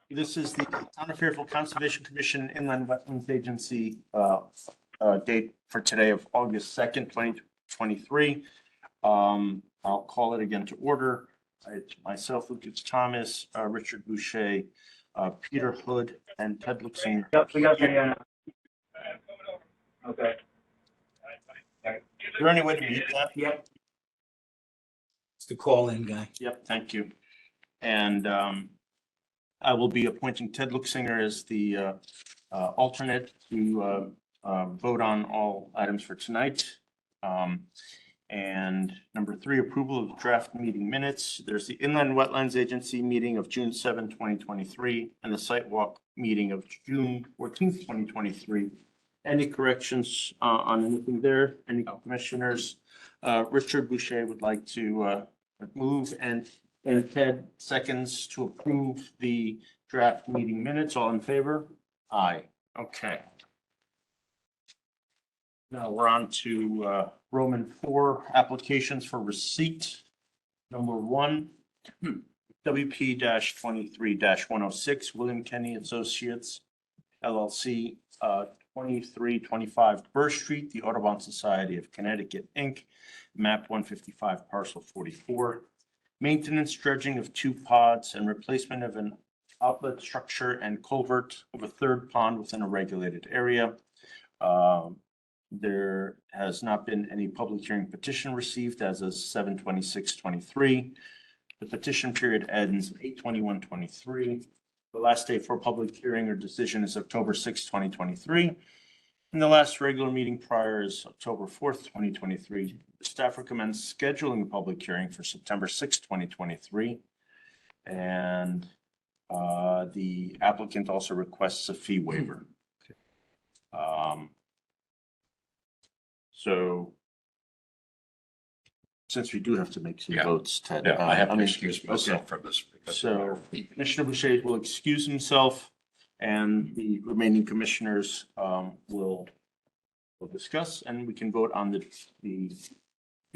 This is the Town of Fairfield Conservation Commission Inland Wetlands Agency date for today of August 2nd, 2023. I'll call it again to order. It's myself, Lucas Thomas, Richard Boucher, Peter Hood, and Ted Luxing. Yep, we got the, okay. Is there any way to mute that? Yep. It's the call-in guy. Yep, thank you. And I will be appointing Ted Luxinger as the alternate to vote on all items for tonight. And number 3, approval of draft meeting minutes. There's the Inland Wetlands Agency meeting of June 7, 2023, and the site walk meeting of June 14th, 2023. Any corrections on anything there? Any commissioners? Richard Boucher would like to move, and Ted seconds to approve the draft meeting minutes. All in favor? Aye. Okay. Now we're on to Roman 4 applications for receipt. Number 1, WP-23-106, William Kenny Associates, LLC, 2325 Burr Street, the Audubon Society of Connecticut, Inc., map 155, parcel 44. Maintenance dredging of 2 pods and replacement of an outlet structure and culvert of a 3rd pond within a regulated area. There has not been any public hearing petition received as of 7/26/23. The petition period ends 8/21/23. The last day for public hearing or decision is October 6, 2023. And the last regular meeting prior is October 4th, 2023. The staff recommends scheduling a public hearing for September 6, 2023. And the applicant also requests a fee waiver. So since we do have to make some votes, Ted. Yeah, I have to excuse myself from this. So Commissioner Boucher will excuse himself, and the remaining commissioners will discuss, and we can vote on the 2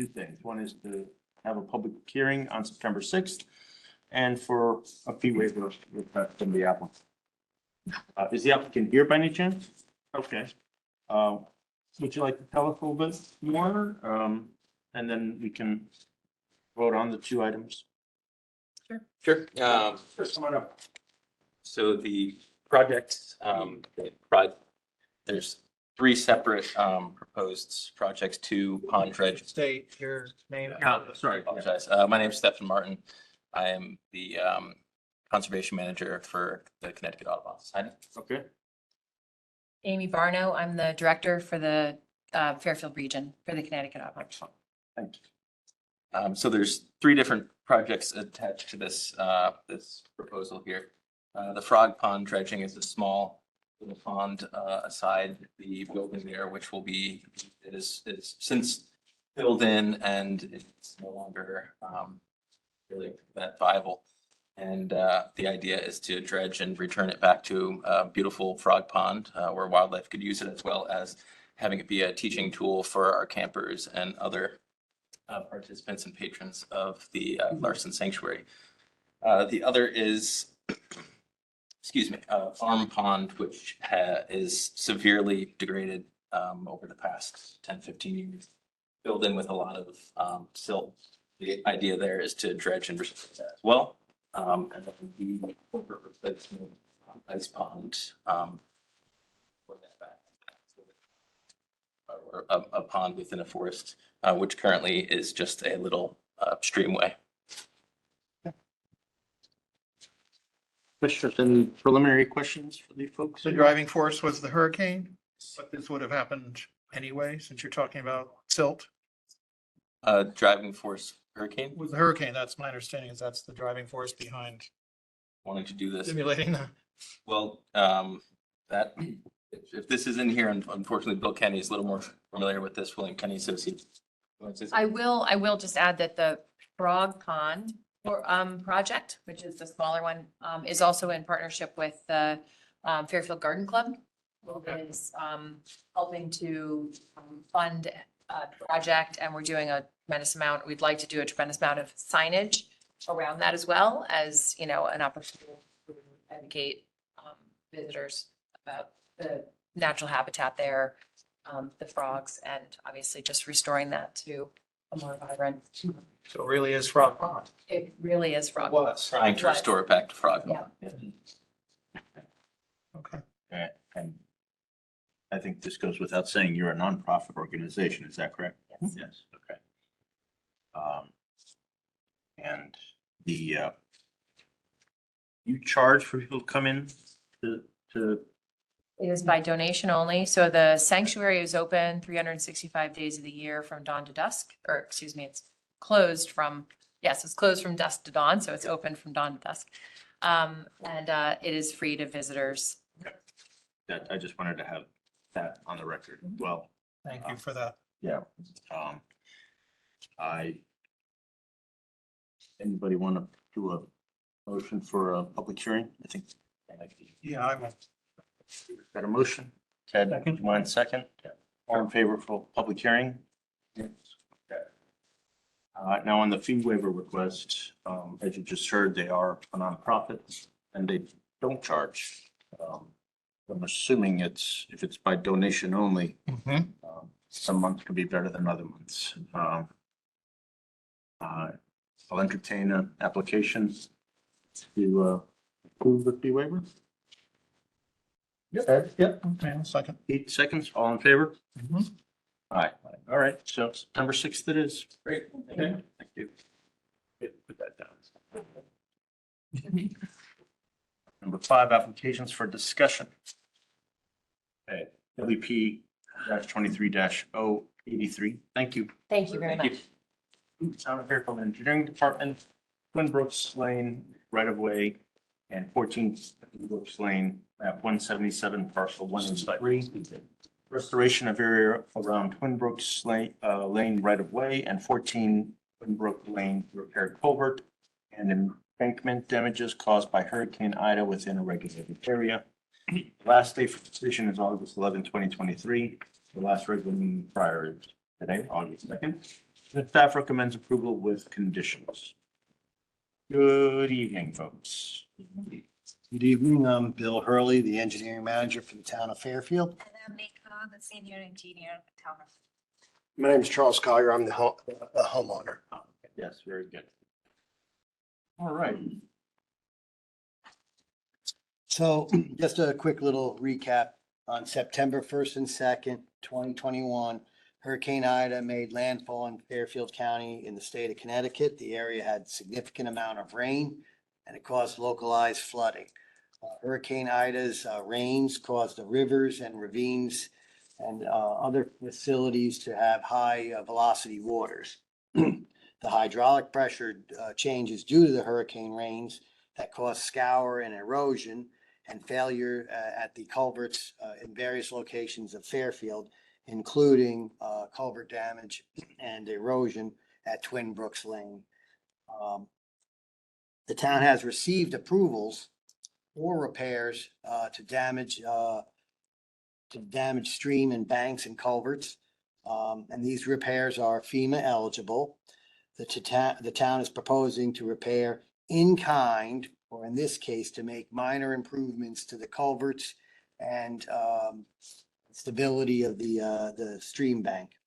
things. One is to have a public hearing on September 6th, and for a fee waiver request from the applicant. Is the applicant here by any chance? Okay. Would you like to tell us a little bit more? And then we can vote on the 2 items. Sure. Come on up. So the project, there's 3 separate proposed projects, 2 pond dredge. State your name. Sorry. Apologize. My name is Stephen Martin. I am the conservation manager for the Connecticut Audubon Society. Okay. Amy Barno, I'm the director for the Fairfield region for the Connecticut Audubon. Thank you. So there's 3 different projects attached to this this proposal here. The frog pond dredging is a small little pond aside the building there, which will be, it is since filled in and it's no longer really that viable. And the idea is to dredge and return it back to a beautiful frog pond where wildlife could use it, as well as having it be a teaching tool for our campers and other participants and patrons of the Larson Sanctuary. The other is, excuse me, a farm pond, which is severely degraded over the past 10-15 years, filled in with a lot of silt. The idea there is to dredge and restore that as well. And then the corporate replacement ice pond for that back. Or a pond within a forest, which currently is just a little streamway. Commissioners, any preliminary questions for the folks? The driving force was the hurricane, but this would have happened anyway, since you're talking about silt. Driving force hurricane, With the hurricane, that's my understanding, is that's the driving force behind wanting to do this. simulating the. Well, that, if this is in here, unfortunately, Bill Kenny is a little more familiar with this, William Kenny Associates. I will just add that the frog pond project, which is the smaller one, is also in partnership with the Fairfield Garden Club. Is helping to fund a project, and we're doing a tremendous amount. We'd like to do a tremendous amount of signage around that, as well as, you know, an opportunity for educate visitors about the natural habitat there, the frogs, and obviously just restoring that to a more vibrant. So it really is Frog Pond. It really is frog. Was. Trying to Was. restore it back to frog. Yeah. Okay. Okay, and I think this goes without saying, you're a nonprofit organization, is that correct? Yes. Yes, okay. And the, you charge for people to come in to, It is by donation only. So the sanctuary is open 365 days of the year from dawn to dusk, or excuse me, it's closed from, yes, it's closed from dusk to dawn, so it's open from dawn to dusk. And it is free to visitors. that, I just wanted to have that on the record. Well, Thank you for that. yeah. Anybody want to do a motion for a public hearing? I think. Yeah, I will. Got a motion? Ted, Second. do you mind second? All in favor for public hearing? Yes. Okay. Now on the fee waiver request, as you just heard, they are a nonprofit and they don't charge. I'm assuming if it's by donation only, some months could be better than other months. I'll entertain an application to approve the fee waiver. Yep. Okay, I'll second. 8 seconds, all in favor? Mhm. Aye. All right, so September 6th it is. Great. Okay, thank you. Okay, put that down. Number 5, applications for discussion. Okay, WP -23-083. Thank you. Thank you very much. Town of Fairfield Engineering Department, Twin Brooks Lane, right of way, and 14 Brooks Lane, map 177, parcel 1 and 3. Restoration of area around Twin Brooks Lane, right of way, and 14 Twin Brook Lane repair culvert and embankment damages caused by Hurricane Ida within a regulated area. The last day for decision is August 11, 2023. The last regular meeting prior is today, August 2nd. The staff recommends approval with conditions. Good evening, folks. Good evening. I'm Bill Hurley, the engineering manager for the town of Fairfield. And I'm Mika, the senior engineer at the town of. My name is Charles Collier. I'm the homeowner. Yes, very good. All right. So just a quick little recap. On September 1st and 2nd, 2021, Hurricane Ida made landfall in Fairfield County in the state of Connecticut. The area had significant amount of rain and it caused localized flooding. Hurricane Ida's rains caused the rivers and ravines and other facilities to have high velocity waters. The hydraulic pressure changes due to the hurricane rains that caused scour and erosion and failure at the culverts in various locations of Fairfield, including culvert damage and erosion at Twin Brooks Lane. The town has received approvals for repairs to damage stream and banks and culverts. And these repairs are FEMA eligible. The town is proposing to repair in kind, or in this case, to make minor improvements to the culverts and stability of the stream bank.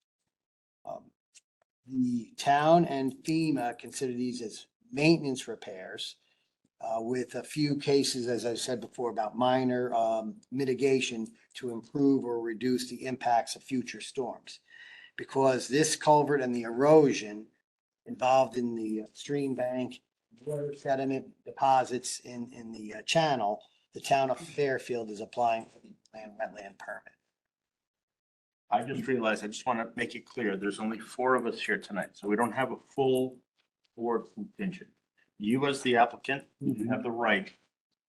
The town and FEMA consider these as maintenance repairs with a few cases, as I said before, about minor mitigation to improve or reduce the impacts of future storms. Because this culvert and the erosion involved in the stream bank, water sediment deposits in the channel, the town of Fairfield is applying for the wetland permit. I just realized, I just want to make it clear, there's only 4 of us here tonight, so we don't have a full board contingent. You as the applicant, you have the right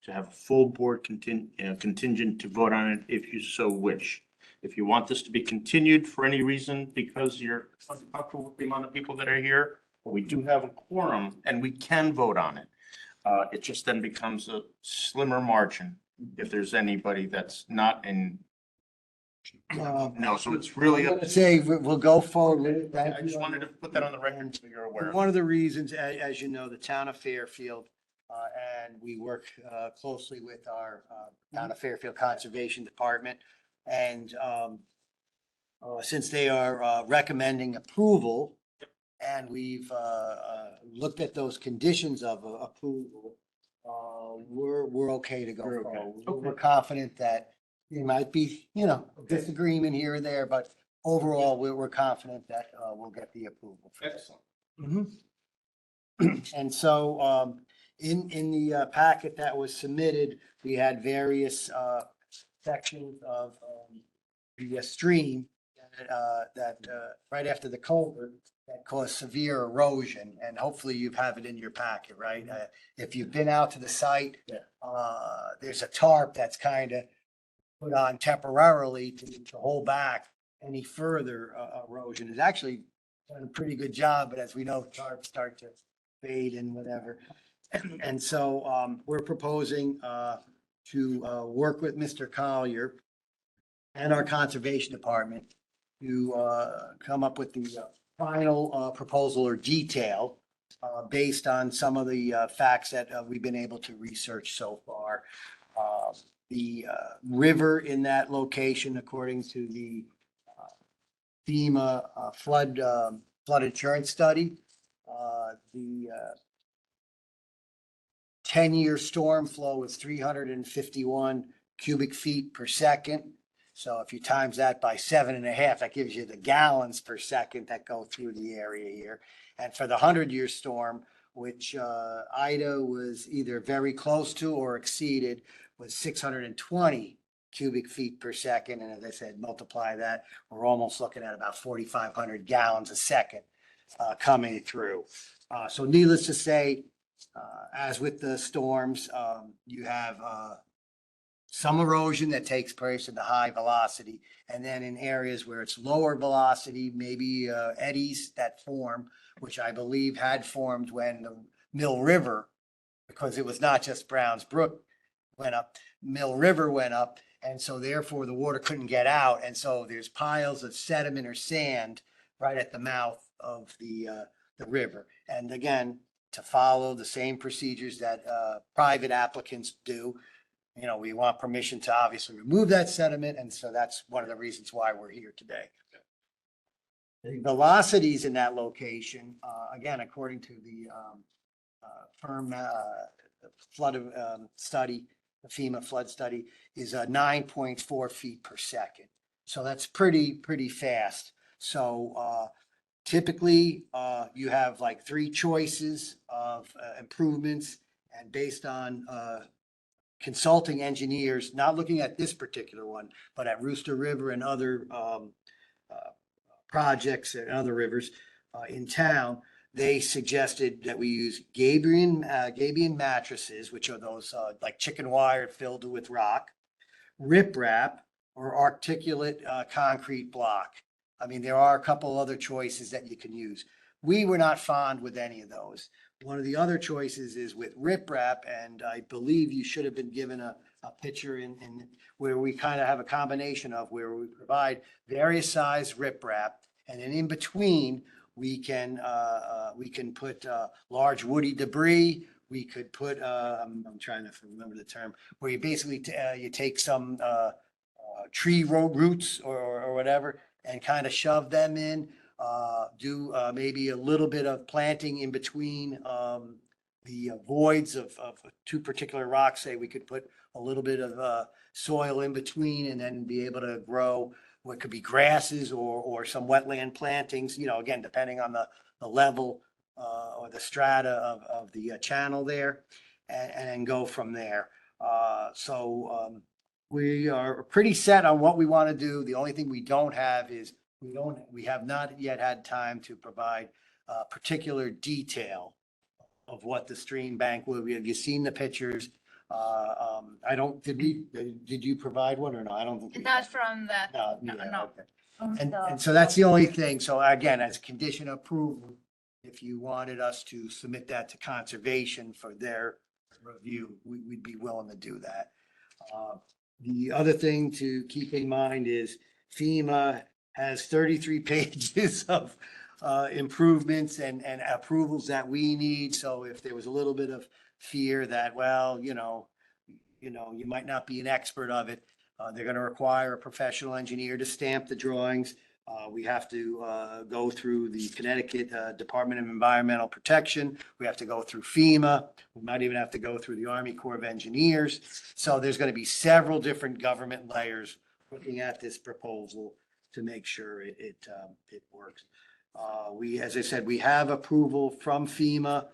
to have a full board contingent to vote on it if you so wish. If you want this to be continued for any reason because you're uncomfortable with the amount of people that are here, we do have a quorum and we can vote on it. It just then becomes a slimmer margin if there's anybody that's not in. No, so it's really, I'm gonna say we'll go forward with it. Thank I you. just wanted to put that on the record so you're aware. One of the reasons, as you know, the town of Fairfield And we work closely with our Town of Fairfield Conservation Department. And since they are recommending approval, and we've looked at those conditions of approval, we're okay to go We're okay. forward. We're confident that there might be, disagreement here and there, but overall, we're confident that we'll get the approval. for this. Excellent. And so in the packet that was submitted, we had various sections of the stream that right after the culvert that caused severe erosion, and hopefully you have it in your packet, right? If you've been out to the site, Yeah. there's a tarp that's kind of put on temporarily to hold back any further erosion. It's actually done a pretty good job, but as we know, tarps start to fade and whatever. And so we're proposing to work with Mr. Collier and our conservation department to come up with the final proposal or detail based on some of the facts that we've been able to research so far. The river in that location, according to the FEMA flood insurance study, the 10-year storm flow is 351 cubic feet per second. So if you times that by 7.5, that gives you the gallons per second that go through the area here. And for the 100-year storm, which Ida was either very close to or exceeded, was 620 cubic feet per second. And as I said, multiply that, we're almost looking at about 4,500 gallons a second coming through. So needless to say, as with the storms, you have some erosion that takes place at the high velocity. And then in areas where it's lower velocity, maybe eddies that form, which I believe had formed when the Mill River, because it was not just Browns Brook went up, Mill River went up. And so therefore the water couldn't get out. And so there's piles of sediment or sand right at the mouth of the river. And again, to follow the same procedures that private applicants do, we want permission to obviously remove that sediment. And so that's one of the reasons why we're here today. The velocities in that location, again, according to the firm flood study, the FEMA flood study, is 9.4 feet per second. So that's pretty fast. So typically, you have like 3 choices of improvements, and based on consulting engineers, not looking at this particular one, but at Rooster River and other projects and other rivers in town, they suggested that we use Gabion mattresses, which are those like chicken wire filled with rock, riprap, or articulate concrete block. I mean, there are a couple other choices that you can use. We were not fond with any of those. One of the other choices is with riprap, and I believe you should have been given a picture in where we kind of have a combination of where we provide various size riprap, and then in between we can put large woody debris. We could put I'm trying to remember the term, where you basically you take some tree roots or whatever and kind of shove them in. Do maybe a little bit of planting in between the voids of 2 particular rocks. Say we could put a little bit of soil in between and then be able to grow what could be grasses or some wetland plantings, again, depending on the level or the strata of the channel there, and go from there. So we are pretty set on what we want to do. The only thing we don't have is we have not yet had time to provide particular detail of what the stream bank will be. Have you seen the pictures? Did you provide one or no? I don't think. Not from that. No, No, yeah, no. okay. And so that's the only thing. So again, as condition of approval, if you wanted us to submit that to conservation for their review, we'd be willing to do that. The other thing to keep in mind is FEMA has 33 pages of improvements and approvals that we need. So if there was a little bit of fear that, well, you might not be an expert of it, they're going to require a professional engineer to stamp the drawings. We have to go through the Connecticut Department of Environmental Protection. We have to go through FEMA. We might even have to go through the Army Corps of Engineers. So there's going to be several different government layers looking at this proposal to make sure it works. As I said, we have approval from FEMA.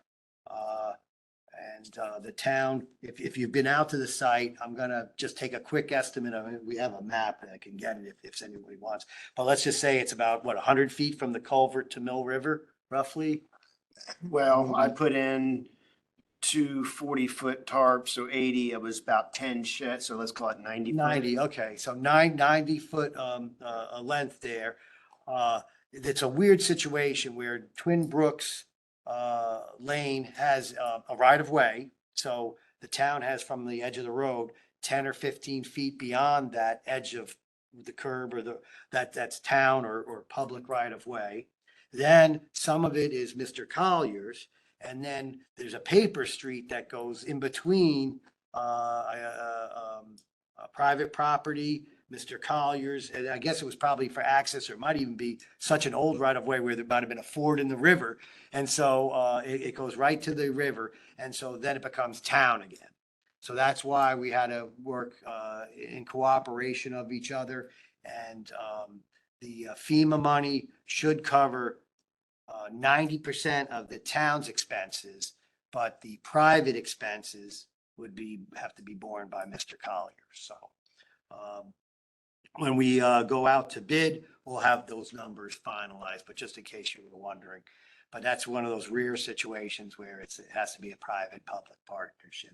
And the town, if you've been out to the site, I'm gonna just take a quick estimate of it. We have a map and I can get it if anybody wants. But let's just say it's about, 100 feet from the culvert to Mill River, roughly? Well, I put in two 40-foot tarps, so 80, it was about 10 sheds, so let's call it 90. 90, okay, so 90-foot length there. It's a weird situation where Twin Brooks Lane has a right of way. So the town has from the edge of the road, 10 or 15 feet beyond that edge of the curb or that's town or public right of way. Then some of it is Mr. Collier's. And then there's a paper street that goes in between a private property, Mr. Collier's, and I guess it was probably for access, or it might even be such an old right of way where there might have been a ford in the river. And so it goes right to the river. And so then it becomes town again. So that's why we had to work in cooperation of each other. And the FEMA money should cover 90% of the town's expenses, but the private expenses would have to be borne by Mr. Collier. So when we go out to bid, we'll have those numbers finalized, but just in case you were wondering. But that's one of those rare situations where it has to be a private-public partnership.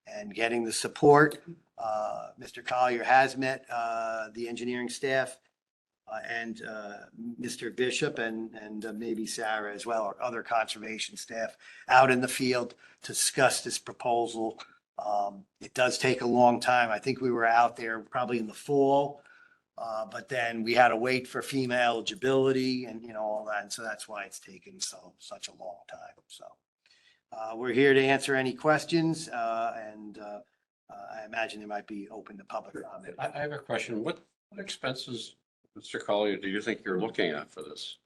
And getting the support, Mr. Collier has met the engineering staff and Mr. Bishop and maybe Sarah as well, or other conservation staff out in the field to discuss this proposal. It does take a long time. I think we were out there probably in the fall, but then we had to wait for FEMA eligibility and all that. And so that's why it's taken such a long time. So we're here to answer any questions and I imagine they might be open to public comment. I have a question. What expenses, Mr. Collier, do you think you're looking at for this?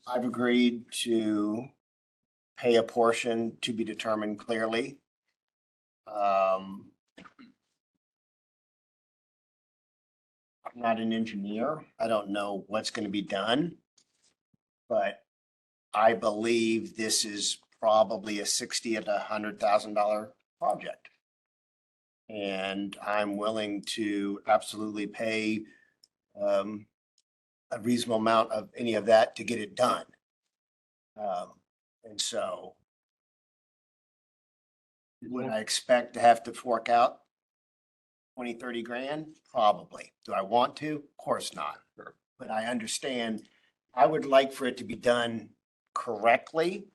I've agreed to pay a portion to be determined clearly. I'm not an engineer. I don't know what's going to be done, but I believe this is probably a $60,000 to $100,000 project. And I'm willing to absolutely pay a reasonable amount of any of that to get it done. And so would I expect to have to fork out 20, 30 grand? Probably. Do I want to? Of course not. But I understand, I would like for it to be done correctly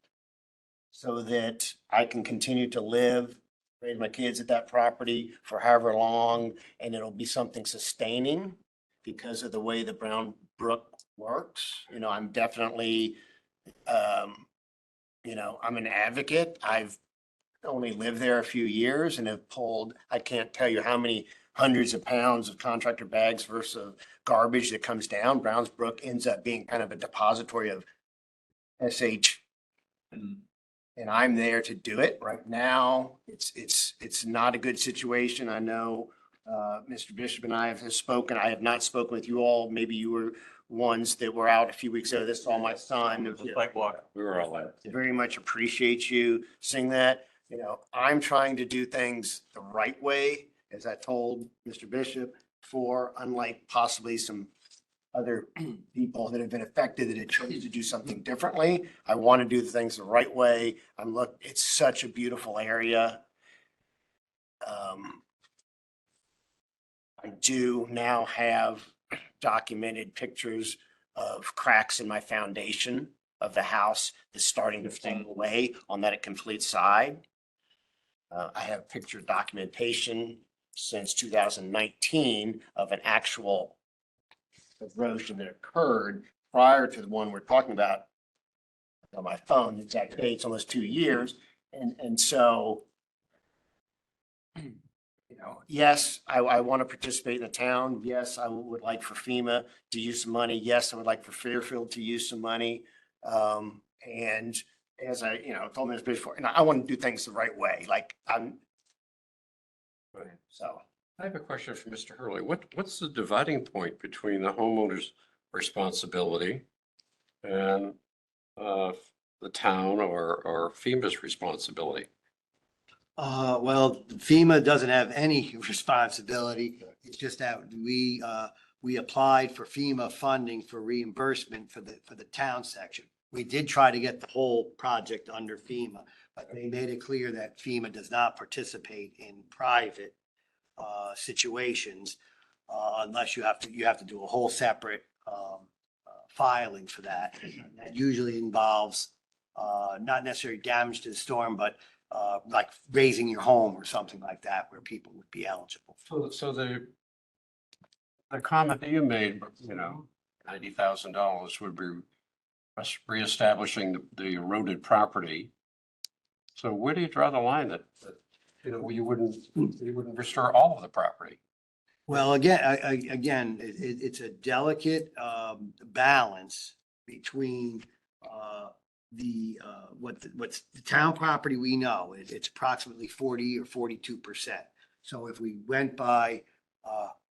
so that I can continue to live, raise my kids at that property for however long, and it'll be something sustaining because of the way the Brown Brook works. I'm definitely, I'm an advocate. I've only lived there a few years and have pulled, I can't tell you how many hundreds of pounds of contractor bags versus garbage that comes down. Browns Brook ends up being kind of a depository of SH. And I'm there to do it right now. It's not a good situation. I know Mr. Bishop and I have spoken. I have not spoken with you all. Maybe you were ones that were out a few weeks ago. This is all my son. We were all at. Very much appreciate you seeing that. I'm trying to do things the right way, as I told Mr. Bishop before, unlike possibly some other people that have been affected that had chosen to do something differently. I want to do things the right way. It's such a beautiful area. I do now have documented pictures of cracks in my foundation of the house that's starting to fall away on that complete side. I have picture documentation since 2019 of an actual erosion that occurred prior to the one we're talking about on my phone, the exact date's almost 2 years. And so, you know, yes, I want to participate in the town. Yes, I would like for FEMA to use some money. Yes, I would like for Fairfield to use some money. And as I, told Ms. before, I want to do things the right way. Like so. I have a question for Mr. Hurley. What's the dividing point between the homeowner's responsibility and the town or FEMA's responsibility? Well, FEMA doesn't have any responsibility. It's just that we applied for FEMA funding for reimbursement for the town section. We did try to get the whole project under FEMA, but they made it clear that FEMA does not participate in private situations unless you have to do a whole separate filing for that. That usually involves not necessarily damage to the storm, but like raising your home or something like that, where people would be eligible. So the comment that you made, $90,000 would be us reestablishing the eroded property. So where do you draw the line that you wouldn't restore all of the property? Well, again, it's a delicate balance between what's the town property we know, it's approximately 40 or 42%. So if we went by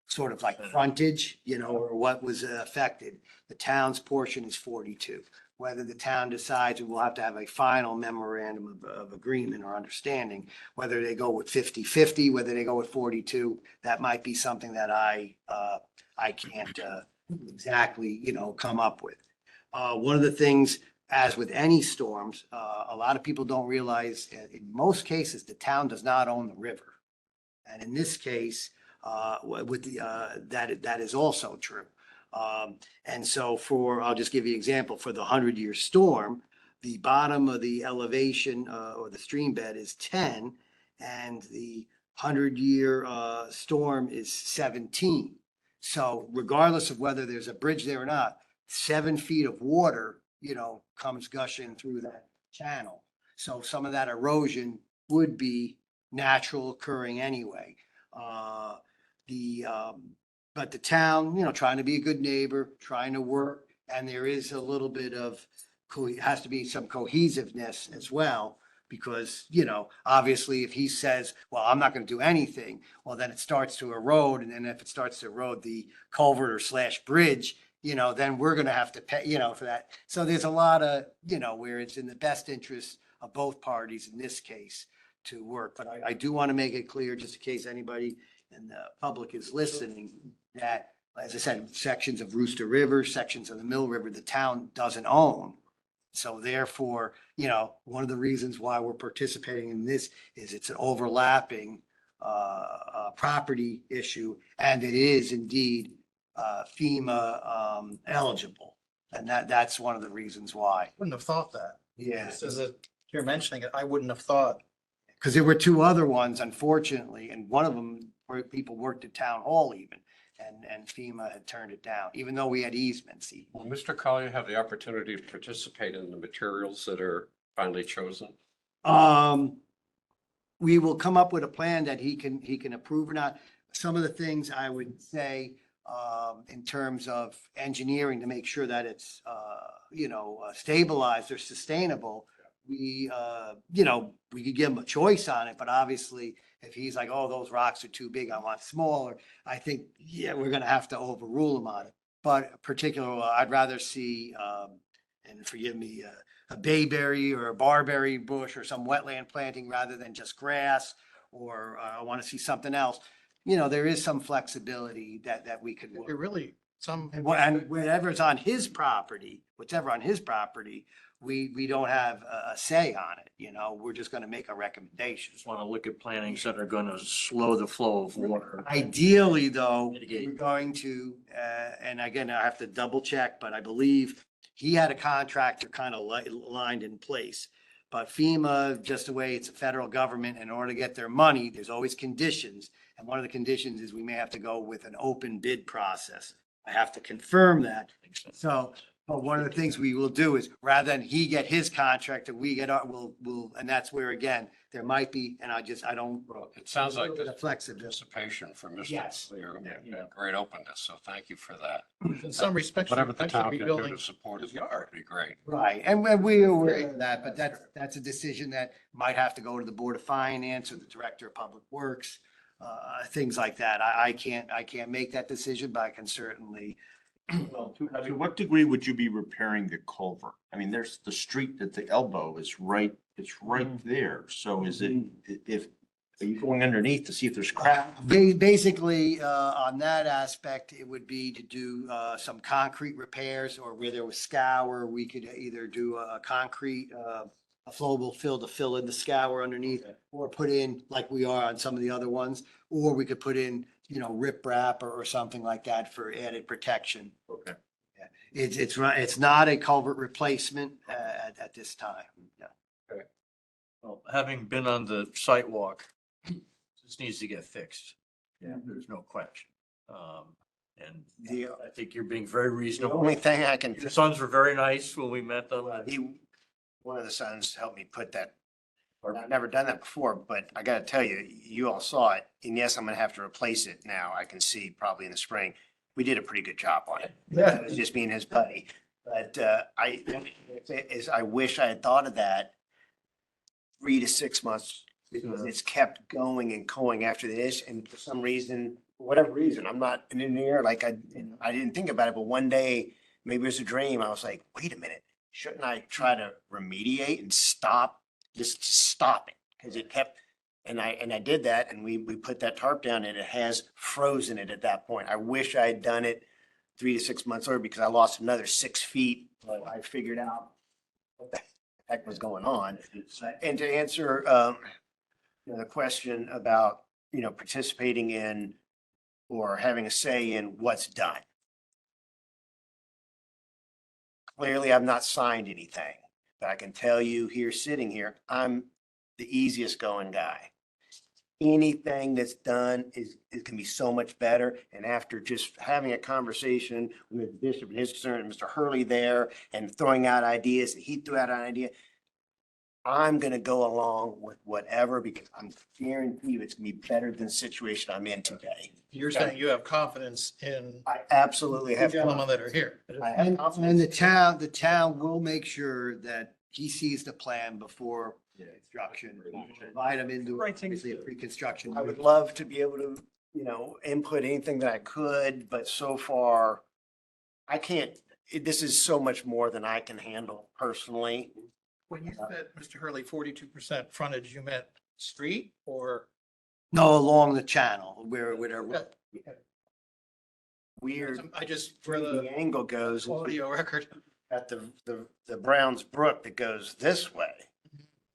sort of like frontage, or what was affected, the town's portion is 42. Whether the town decides, we'll have to have a final memorandum of agreement or understanding, whether they go with 50-50, whether they go with 42, that might be something that I can't exactly, come up with. One of the things, as with any storms, a lot of people don't realize, in most cases, the town does not own the river. And in this case, that is also true. And so I'll just give you an example, for the 100-year storm, the bottom of the elevation or the stream bed is 10, and the 100-year storm is 17. So regardless of whether there's a bridge there or not, 7 feet of water, comes gushing through that channel. So some of that erosion would be natural occurring anyway. But the town, trying to be a good neighbor, trying to work, and there is a little bit of, has to be some cohesiveness as well, because, obviously if he says, well, I'm not going to do anything, well, then it starts to erode. And then if it starts to erode the culvert or / bridge, then we're going to have to pay, for that. So there's a lot of, where it's in the best interest of both parties in this case to work. But I do want to make it clear, just in case anybody in the public is listening, that, as I said, sections of Rooster River, sections of the Mill River, the town doesn't own. So therefore, one of the reasons why we're participating in this is it's an overlapping property issue, and it is indeed FEMA eligible. And that's one of the reasons why. Wouldn't have thought that. Yeah. Just as you're mentioning it, I wouldn't have thought. Because there were 2 other ones, unfortunately, and one of them where people worked at town hall even, and FEMA had turned it down, even though we had easements. Will Mr. Collier have the opportunity to participate in the materials that are finally chosen? We will come up with a plan that he can approve or not. Some of the things I would say, in terms of engineering to make sure that it's, stabilized or sustainable, we could give him a choice on it, but obviously if he's like, oh, those rocks are too big, I want smaller, I think, we're going to have to overrule him on it. But particularly, I'd rather see, and forgive me, a bayberry or a barberry bush or some wetland planting rather than just grass, or I want to see something else. There is some flexibility that we could. It really, And whatever's on his property, we don't have a say on it, we're just gonna make a recommendation. Just want to look at plantings that are going to slow the flow of water. Ideally, though, Mitigate. we're going to, and again, I have to double check, but I believe he had a contractor kind of lined in place. But FEMA, just the way it's a federal government, in order to get their money, there's always conditions. And one of the conditions is we may have to go with an open bid process. I have to confirm that. So, but one of the things we will do is rather than he get his contract and we get our, and that's where again, there might be, and I don't. Well, it sounds like The this flexibility. participation from Mr. Yes. Lear and great openness, so thank you for that. In some respects, Whatever the I should town be can do building. to support his yard would be great. Right, and we're aware of that, but that's a decision that might have to go to the Board of Finance or the Director of Public Works. Things like that. I can't make that decision, but I can certainly. To what degree would you be repairing the culvert? I mean, there's the street at the elbow is right, it's right there. So is it, if, are you going underneath to see if there's cracks? Basically, on that aspect, it would be to do some concrete repairs, or where there was scour, we could either do a concrete, a flowable fill to fill in the scour underneath, or put in like we are on some of the other ones, or we could put in, riprap or something like that for added protection. Okay. It's not a culvert replacement at this time. Yeah. Well, having been on the site walk, this needs to get fixed. Yeah. There's no question. And The I think you're being very the reasonable. only thing I can, Your sons were very nice when we met them. one of the sons helped me put that, or I've never done that before, but I gotta tell you, you all saw it. And yes, I'm gonna have to replace it now. I can see probably in the spring. We did a pretty good job on it. Yeah. It was just me and his buddy. But I wish I had thought of that 3 to 6 months, because it's kept going and going after this. And for some reason, for whatever reason, I'm not an engineer, like I didn't think about it, but one day, maybe it was a dream. I was like, wait a minute, shouldn't I try to remediate and just stop it? Because it kept, and I did that, and we put that tarp down, and it has frozen it at that point. I wish I had done it 3 to 6 months earlier, because I lost another 6 feet, but I figured out what the heck was going on. And to answer, the question about, participating in or having a say in what's done. Clearly, I've not signed anything, but I can tell you here, sitting here, I'm the easiest going guy. Anything that's done it can be so much better. And after just having a conversation with the bishop and his concern, and Mr. Hurley there, and throwing out ideas, and he threw out an idea, I'm gonna go along with whatever, because I'm guarantee you it's gonna be better than the situation I'm in today. You're saying you have confidence in I absolutely the have. gentlemen that are here. I have And confidence. the town will make sure that he sees the plan before construction. Invite him into, obviously, a pre-construction. I would love to be able to, input anything that I could, but so far I can't, this is so much more than I can handle personally. When you said, Mr. Hurley, 42% frontage, you meant street or? No, along the channel where, weird, I just, for The the angle goes audio record. at the Browns Brook that goes this way.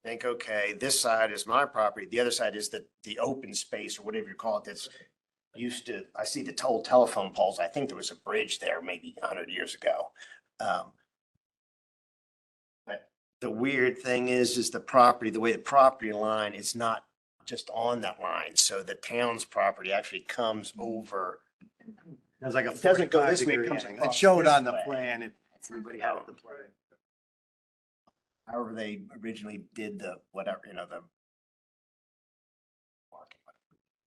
Think, okay, this side is my property. The other side is the open space, or whatever you call it, that's used to, I see the old telephone poles. I think there was a bridge there maybe 100 years ago. But the weird thing is the property, the way the property line is not just on that line. So the town's property actually comes over. there's like a It doesn't go this way, it 45-degree comes angle. It across showed this on the way. plan, everybody had the plan. However, they originally did the whatever, the.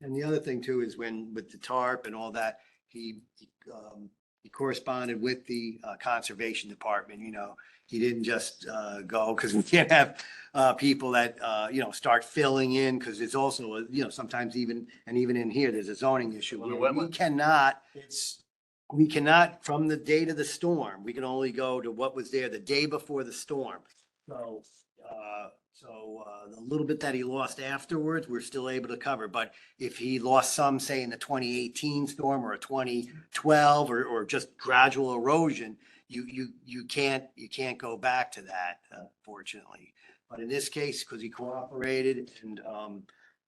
And the other thing too is when, with the tarp and all that, he corresponded with the conservation department, he didn't just go, because we can't have people that, start filling in, because it's also, sometimes even in here, there's a zoning issue. On the We wetlands. cannot, It's, from the date of the storm, we can only go to what was there the day before the storm. So, the little bit that he lost afterwards, we're still able to cover. But if he lost some, say in the 2018 storm or a 2012 or just gradual erosion, you can't go back to that, fortunately. But in this case, because he cooperated and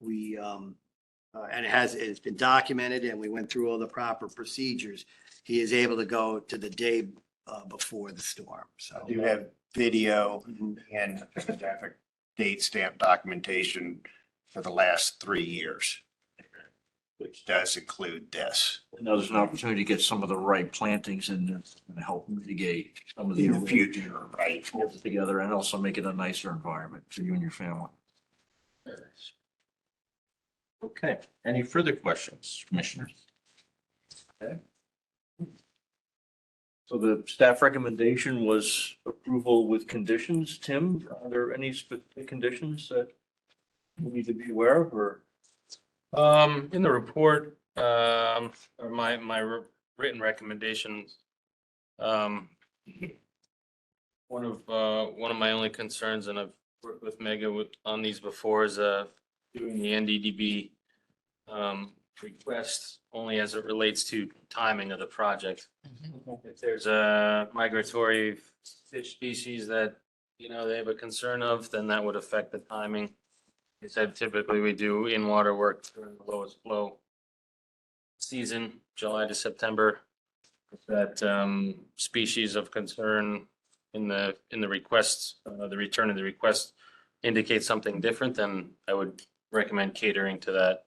and it's been documented and we went through all the proper procedures, he is able to go to the day before the storm. So. I do have video and graphic date stamp documentation for the last 3 years. which does include this Now there's an opportunity to get some of the right plantings in there and help mitigate some of the. in the future, right? Hold it together and also make it a nicer environment for you and your family. Okay, any further questions, commissioners? Okay. So the staff recommendation was approval with conditions. Tim, are there any specific conditions that we need to be aware of or? In the report, or my written recommendations, one of my only concerns, and I've worked with Mega on these before, is doing the NDDB request only as it relates to timing of the project. If there's a migratory fish species that, they have a concern of, then that would affect the timing. He said typically we do in-water work during the lowest flow season, July to September. If that species of concern in the request, the return of the request indicates something different, then I would recommend catering to that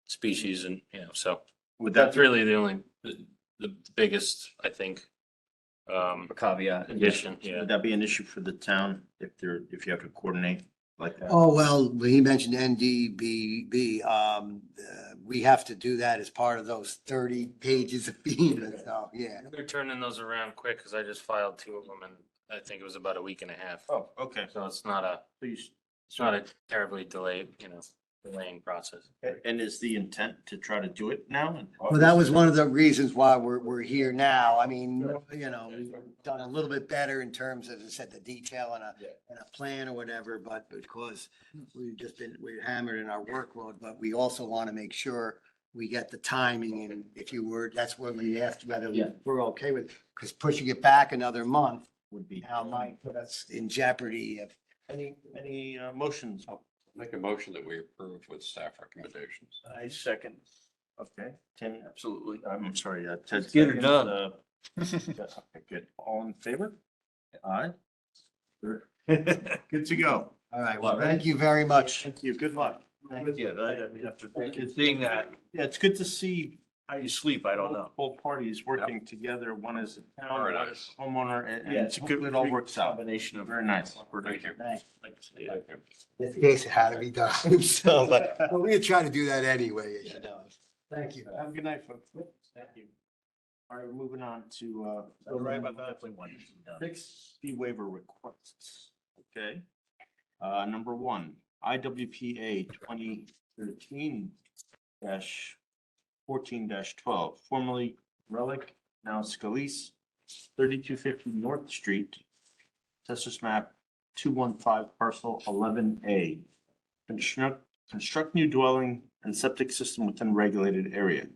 species and, so Would that that's really the only, the biggest, I think, Caveat. condition, yeah. Would that be an issue for the town if you have to coordinate like that? Oh, well, he mentioned NDBB. We have to do that as part of those 30 pages of FEMA, so, yeah. They're turning those around quick because I just filed 2 of them and I think it was about a week and a half. Oh, okay. So it's not a terribly delayed, delaying process. And is the intent to try to do it now? Well, that was one of the reasons why we're here now. I mean, we've done a little bit better in terms of, as I said, the detail and a plan or whatever, but because we're hammered in our workload, but we also want to make sure we get the timing, and that's when we asked whether we're okay with, because pushing it back another month Would be. now might put us in jeopardy of. Any motions? Make a motion that we approve with staff recommendations. I second. Okay, Tim, Absolutely. I'm sorry, Ted. Get her seconds, done. Okay, good. All in favor? Aye. Good to go. All right, well, thank you very much. Thank you. Good luck. Seeing that, Yeah, it's good to see how you sleep, I don't know. both parties working together. One is a town, Very one nice. is homeowner, and Yeah, it's a good, it all works out. combination of. Very nice. Thank you. In case it had to be done, so, but we try to do that anyway, as you know. Thank you. Have a good night, folks. Thank you. All right, we're moving on to Right about that. Definitely one. fixed fee waiver requests. Okay. Number one, IWPA 2013-14-12, formerly Relic, now Scalise, 3250 North Street, Census Map 215, parcel 11A. Construct new dwelling and septic system within regulated area.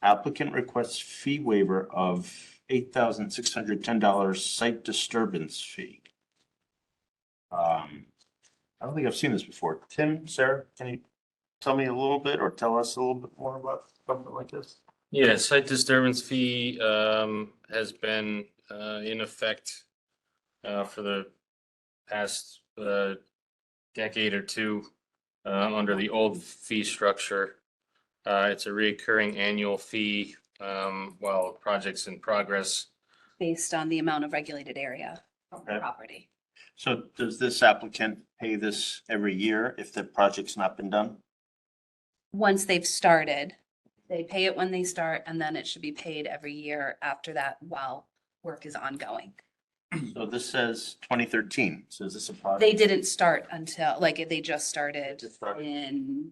Applicant requests fee waiver of $8,610 site disturbance fee. I don't think I've seen this before. Tim, Sarah, can you tell me a little bit or tell us a little bit more about something like this? Yeah, site disturbance fee has been in effect for the past decade or two under the old fee structure. It's a recurring annual fee while project's in progress. Based on the amount of regulated area of the Okay. property. So does this applicant pay this every year if the project's not been done? Once they've started, they pay it when they start, and then it should be paid every year after that while work is ongoing. So this says 2013. So is this a project? They didn't start until, they just started Just started. in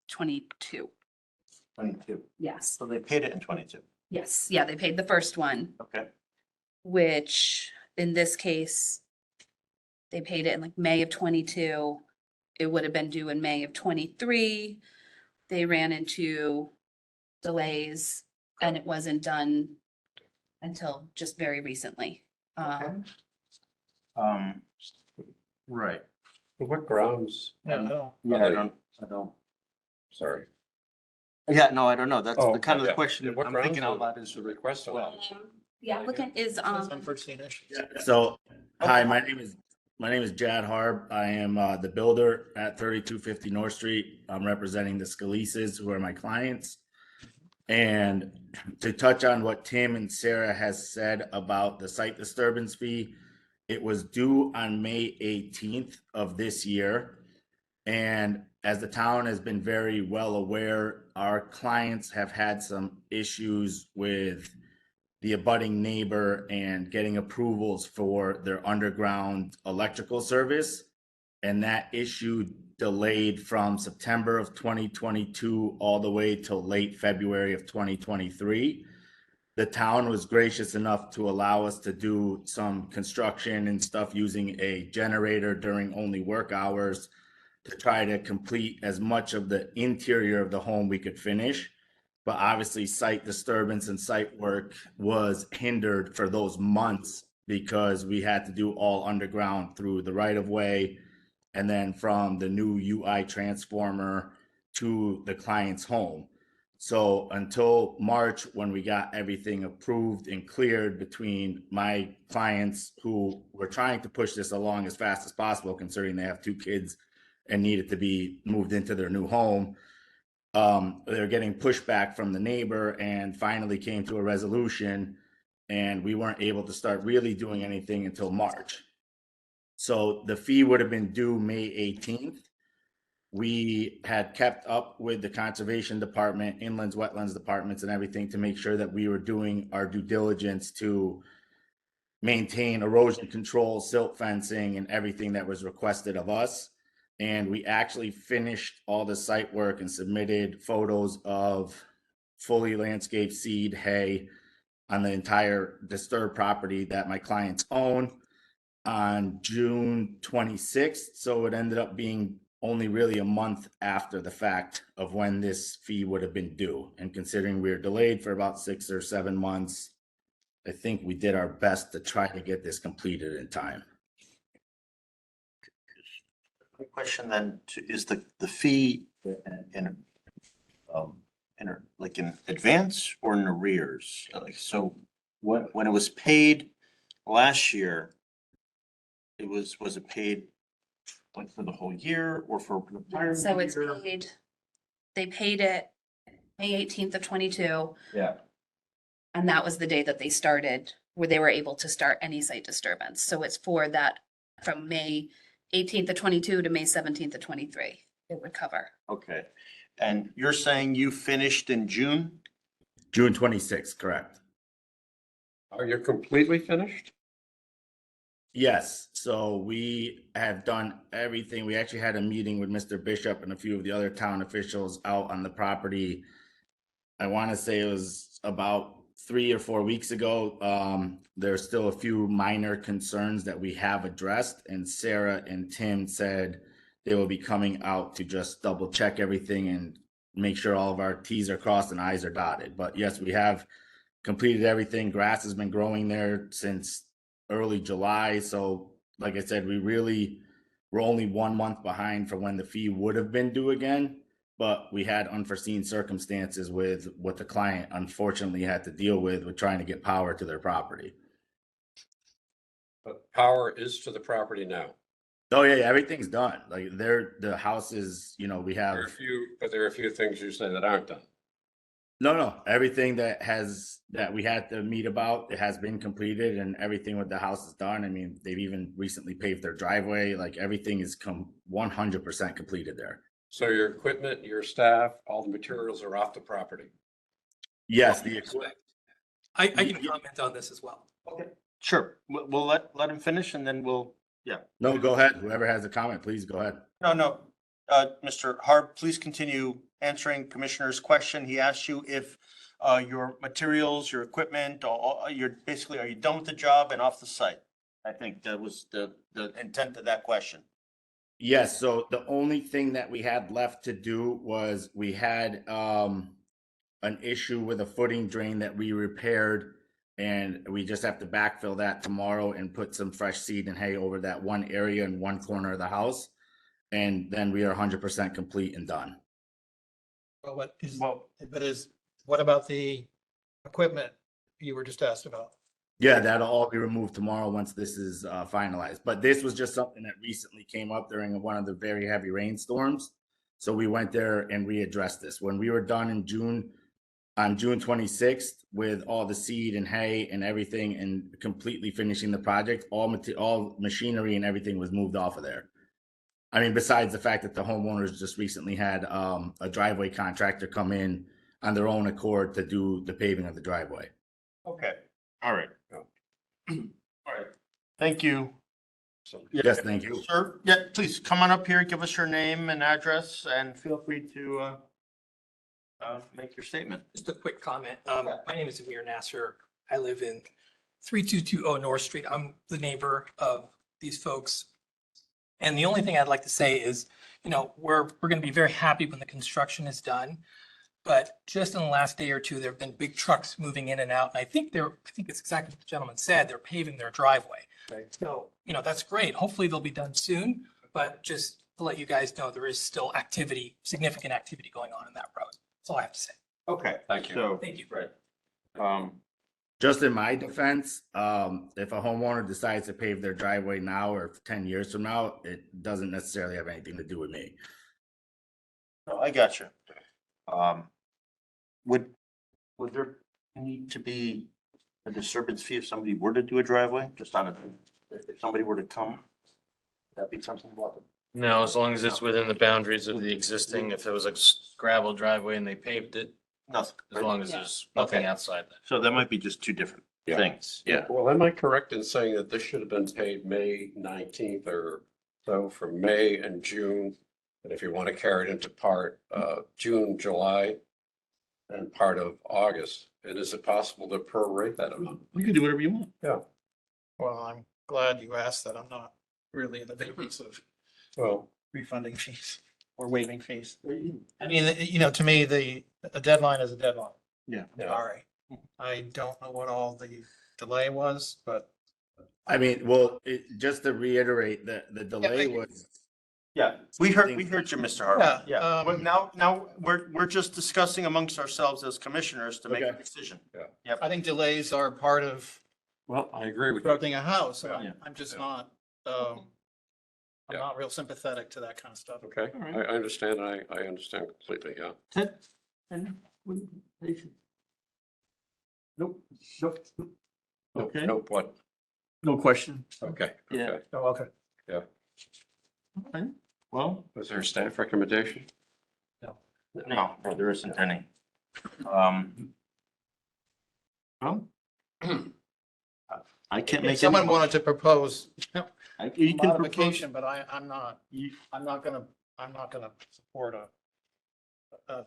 22. 22. Yes, So they paid it in 22. yes, yeah, they paid the first one, Okay. which in this case, they paid it in May of 22. It would have been due in May of 23. They ran into delays and it wasn't done until just very recently. Right. What grounds? Yeah, I don't. Sorry. Yeah, no, I don't know. That's Oh, the kind of the yeah. question What I'm thinking grounds out loud is. The request. Well, The applicant is, Unforeseen issues. So, hi, my name is My name is Jad Harb. I am the builder at 3250 North Street. I'm representing the Scalises, who are my clients. And to touch on what Tim and Sarah has said about the site disturbance fee, it was due on May 18th of this year. And as the town has been very well aware, our clients have had some issues with the abutting neighbor and getting approvals for their underground electrical service. And that issue delayed from September of 2022 all the way till late February of 2023. The town was gracious enough to allow us to do some construction and stuff using a generator during only work hours to try to complete as much of the interior of the home we could finish. But obviously site disturbance and site work was hindered for those months because we had to do all underground through the right of way and then from the new UI transformer to the client's home. So until March, when we got everything approved and cleared between my clients who were trying to push this along as fast as possible, considering they have 2 kids and needed to be moved into their new home, they're getting pushback from the neighbor and finally came to a resolution, and we weren't able to start really doing anything until March. So the fee would have been due May 18th. We had kept up with the conservation department, inlands, wetlands departments, and everything to make sure that we were doing our due diligence to maintain erosion control, silt fencing, and everything that was requested of us. And we actually finished all the site work and submitted photos of fully landscaped seed hay on the entire disturbed property that my clients own on June 26th. So it ended up being only really a month after the fact of when this fee would have been due. And considering we were delayed for about 6 or 7 months, I think we did our best to try to get this completed in time. My question then is the fee like in advance or in arrears? Like, so when it was paid last year, was it paid like for the whole year or for the entire So it's year? paid, they paid it May 18th of 22. Yeah. And that was the day that they started, where they were able to start any site disturbance. So it's for that from May 18th of 22 to May 17th of 23. It would cover. Okay. And you're saying you finished in June? June 26th, correct. Are you completely finished? Yes, so we have done everything. We actually had a meeting with Mr. Bishop and a few of the other town officials out on the property. I want to say it was about 3 or 4 weeks ago. There's still a few minor concerns that we have addressed, and Sarah and Tim said they will be coming out to just double check everything and make sure all of our T's are crossed and I's are dotted. But yes, we have completed everything. Grass has been growing there since early July. So like I said, we're only 1 month behind for when the fee would have been due again. But we had unforeseen circumstances with what the client unfortunately had to deal with trying to get power to their property. But power is to the property now. Oh yeah, everything's done. Like the house is, we have. There are a few things you say that aren't done. No, everything that we had to meet about, it has been completed, and everything with the house is done. I mean, they've even recently paved their driveway. Like everything is 100% completed there. So your equipment, your staff, all the materials are off the property. Yes, the equipment. I can comment on this as well. Okay. Sure. We'll let him finish and then yeah. No, go ahead. Whoever has a comment, please go ahead. No. Mr. Harb, please continue answering Commissioner's question. He asked you if your materials, your equipment, are you done with the job and off the site? I think that was the intent of that question. Yes, so the only thing that we had left to do was we had an issue with a footing drain that we repaired, and we just have to backfill that tomorrow and put some fresh seed and hay over that one area in one corner of the house. And then we are 100% complete and done. Well, what about the equipment you were just asked about? Yeah, that'll all be removed tomorrow once this is finalized. But this was just something that recently came up during one of the very heavy rainstorms. So we went there and we addressed this. When we were done in June, on June 26th, with all the seed and hay and everything and completely finishing the project, all machinery and everything was moved off of there. I mean, besides the fact that the homeowners just recently had a driveway contractor come in on their own accord to do the paving of the driveway. Okay. All right. All right. Thank you. Yes, thank you. Sir, yeah, please come on up here, give us your name and address, and feel free to make your statement. Just a quick comment. My name is Amir Nasser. I live in 3220 North Street. I'm the neighbor of these folks. And the only thing I'd like to say is, you know, we're going to be very happy when the construction is done. But just in the last day or two, there have been big trucks moving in and out. And I think it's exactly what the gentleman said. They're paving their driveway. Right. So, you know, that's great. Hopefully they'll be done soon. But just to let you guys know, there is still significant activity going on in that road. That's all I have to say. Okay. Thank you. So, Thank you. right. Just in my defense, if a homeowner decides to pave their driveway now or 10 years from now, it doesn't necessarily have anything to do with me. No, I got you. Would there need to be a disturbance fee if somebody were to do a driveway, just on if somebody were to come? That'd be something about it. No, as long as it's within the boundaries of the existing, if there was a gravel driveway and they paved it, Nothing. as long as there's nothing Okay. outside that. So that might be just two different Yeah. things. Yeah. Well, am I correct in saying that this should have been paid May 19th or so for May and June? And if you want to carry it into part, June, July, and part of August, and is it possible to prorate that amount? You can do whatever you want. Yeah, Well, I'm glad you asked that. I'm not really in the business of well, refunding fees or waiving fees. I mean, you know, to me, a deadline is a deadline. Yeah. Yeah. Sorry. I don't know what all the delay was, but I mean, well, just to reiterate, the delay Yeah, was. Yeah, we heard you, Mr. Harvey. Yeah, But now we're just discussing amongst ourselves as commissioners to make a Okay. decision. I think delays are part of well, I agree with you. constructing a house. and Yeah. I'm just Yeah. not, I'm Yeah. not real sympathetic to that kind of stuff. Okay, All right. I understand, I understand completely, yeah. Ted? Nope. Nope. Okay. Nope, what? No question. Okay, Yeah. okay. Oh, okay. Okay. Well, Was there a staff recommendation? no, there isn't any. Well, I can't make. If someone wanted to propose You can propose. modification, but I'm not You- gonna support a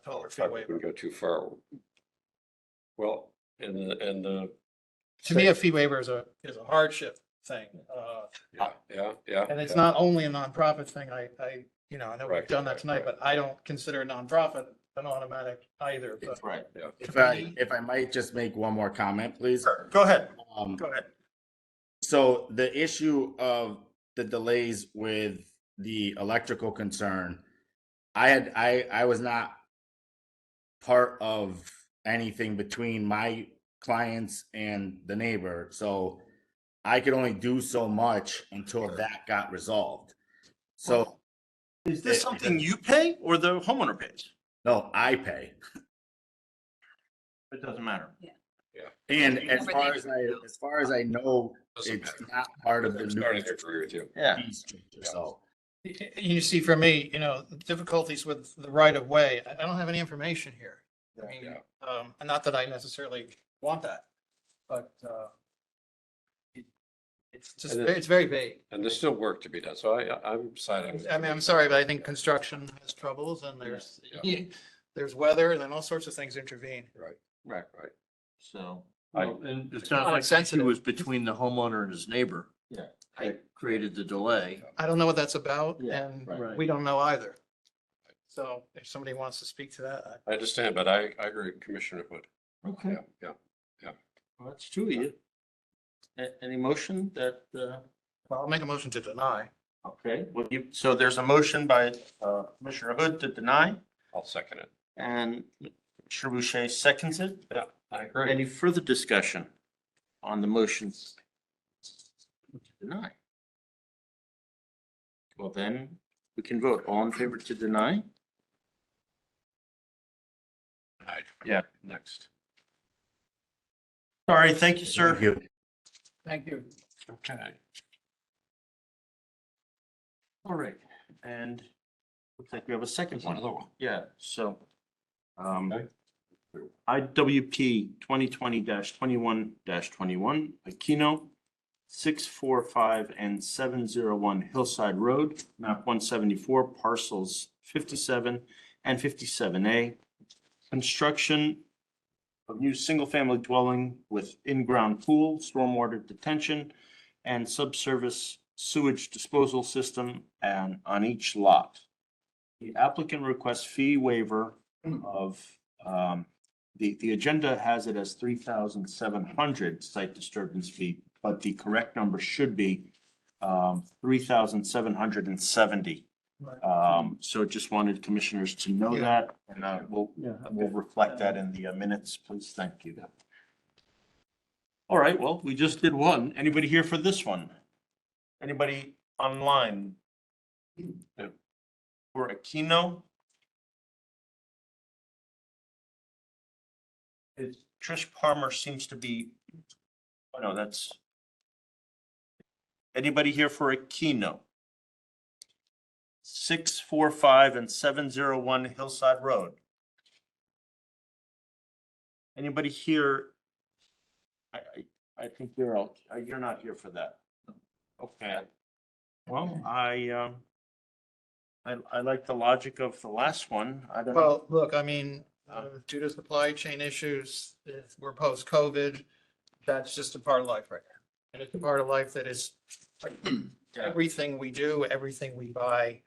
total fee I waiver. wouldn't go too far. Well, in the, To me, a fee waiver is a hardship thing. yeah. And it's yeah. not only a nonprofit thing. I know we've Right, done that right, tonight, right. but I don't consider a nonprofit an automatic either. But Right. Yeah, If I might just make one more comment, please. Sure. Go ahead. Um, Go ahead. So the issue of the delays with the electrical concern, I was not part of anything between my clients and the neighbor, so I could only do so much until that got resolved. So, Is this something you pay or the homeowner pays? no, I pay. It doesn't matter. And as far as I know, Doesn't it's matter. not part of the I'm new starting to agree with you. Yeah. fee structure, so. you see, for me, the difficulties with the right of way, I don't have any information here. I mean, Yeah. and not that I necessarily want that, but it's just, And it's very vague. And there's still work to be done, so I'm siding. I mean, I'm sorry, but I think construction has troubles and there's weather and then all sorts of things intervene. Right. So. And it Not sounds like the insensitive. issue was between the homeowner and his neighbor. Yeah. That created the delay. I don't know what that's about Yeah, and right. we don't know either. So if somebody wants to speak to that, I understand, but I agree with Commissioner Hood. Okay. Yeah. Well, that's two of you. Any motion that, well, I'll make a motion to deny. okay, so there's a motion by Commissioner Hood to deny I'll second it. and Commissioner Boucher seconds it. Yeah, I agree. Any further discussion? on the motions to deny? Well, then we can vote. All in favor to deny? Yeah, next. Sorry, thank you, sir. Thank you. Thank you. Okay. All right, and looks like we have a second one. Another one. Yeah, so, Okay. IWP 2020-21-21, Aquino, 645 and 701 Hillside Road, map 174, parcels 57 and 57A. Construction of new single-family dwelling with in-ground pool, stormwater detention, and subsurface sewage disposal system and on each lot. The applicant requests fee waiver of, the agenda has it as 3,700 site disturbance fee, but the correct number should be 3,770. So just wanted commissioners to know that, and we'll reflect that in the minutes, please. Thank you. All right, well, we just did one. Anybody here for this one? Anybody online? For Aquino? Trish Palmer seems to be, oh no, that's. Anybody here for Aquino? 645 and 701 Hillside Road. Anybody here? I think you're not here for that. Okay. Well, I like the logic of the last one. I don't know. Well, look, I mean, due to supply chain issues, if we're post-COVID, that's just a part of life right now. And it's a part of life that is everything we do, everything we buy.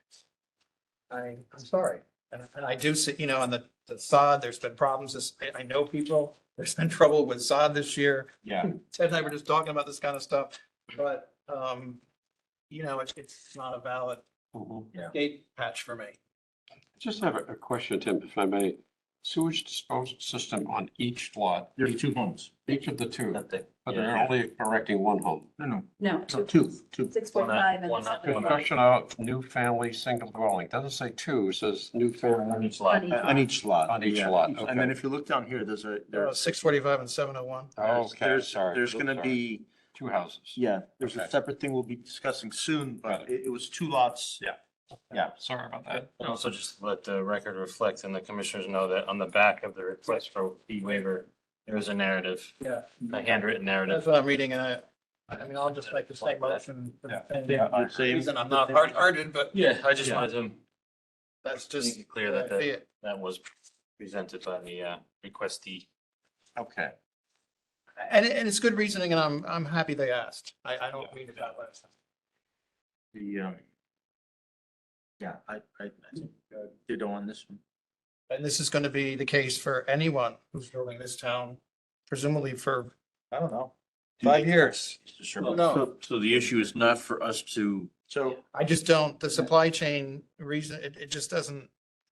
I'm sorry. And I do see, on the sod, there's been problems. I know people, there's been trouble with sod this year. Yeah. Ted and I were just talking about this kind of stuff, but, it's not a valid Yeah. gate patch for me. Just have a question, Tim, if I may. Sewage disposal system on each lot, There's two homes. each of the two, That thing. but they're only correcting one home. No. No, So two. 645 and One- 701. Discussion of new family single dwelling, doesn't say two, it says new family On each lot. On each lot. on each Yeah. lot. And then if you look down here, there's 645 and 701. Okay, sorry. There's gonna be, Two houses. yeah, there's a Okay. separate thing we'll be discussing soon, Got but it was two lots. Yeah. Yeah. Sorry about that. And also just let the record reflect and the commissioners know that on the back of the request for fee waiver, there is a narrative, Yeah. a handwritten narrative. That's what I'm reading, and I'll just make the same motion. And Yeah, same. reason I'm not hard-hearted, but Yeah, I just Yeah. wanted to that's make just. it clear that I see it. that was presented by the requestee. Okay. And it's good reasoning, and I'm happy they asked. I don't read it that way. The, yeah, I think, ditto on this one. And this is going to be the case for anyone who's building this town, presumably for, I don't know, 5 years. Mr. Sherman. No. So the issue is not for us to. So I just don't, the supply chain reason, it just doesn't,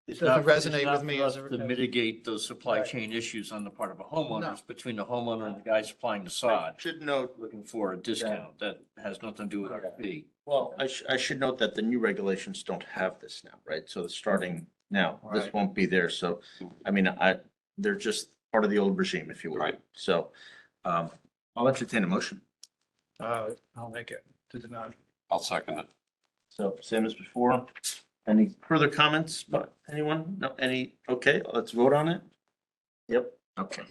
It's doesn't not- it's resonate not with me for as us a- To mitigate those supply Right. chain issues on the part of a homeowner, No. it's between the homeowner and the guy supplying the sod, should note, looking for a discount that has nothing to do with our fee. well, I should note that the new regulations don't have this now, right? So starting now, this Right. won't be there. So, I mean, they're just part of the old regime, if you will. Right. So, I'll entertain a motion. I'll make it to deny. I'll second it. So same as before. Any further comments? But anyone? No, okay, let's vote on it. Yep, okay.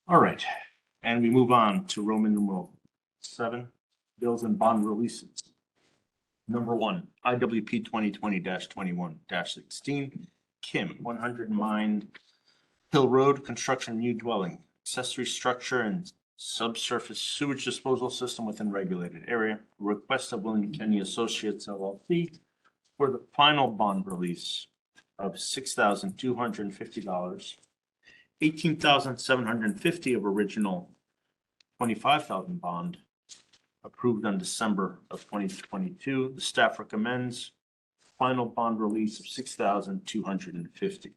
All right, and we move on to Roman numeral 7, bills and bond releases. Number 1, IWP 2020-21-16, Kim, 100 Mine Hill Road, construction of new dwelling, accessory structure and subsurface sewage disposal system within regulated area. Request of William Kenny Associates LLC for the final bond release of $6,250, $18,750 of original 25,000 bond approved on December of 2022. The staff recommends final bond release of $6,250.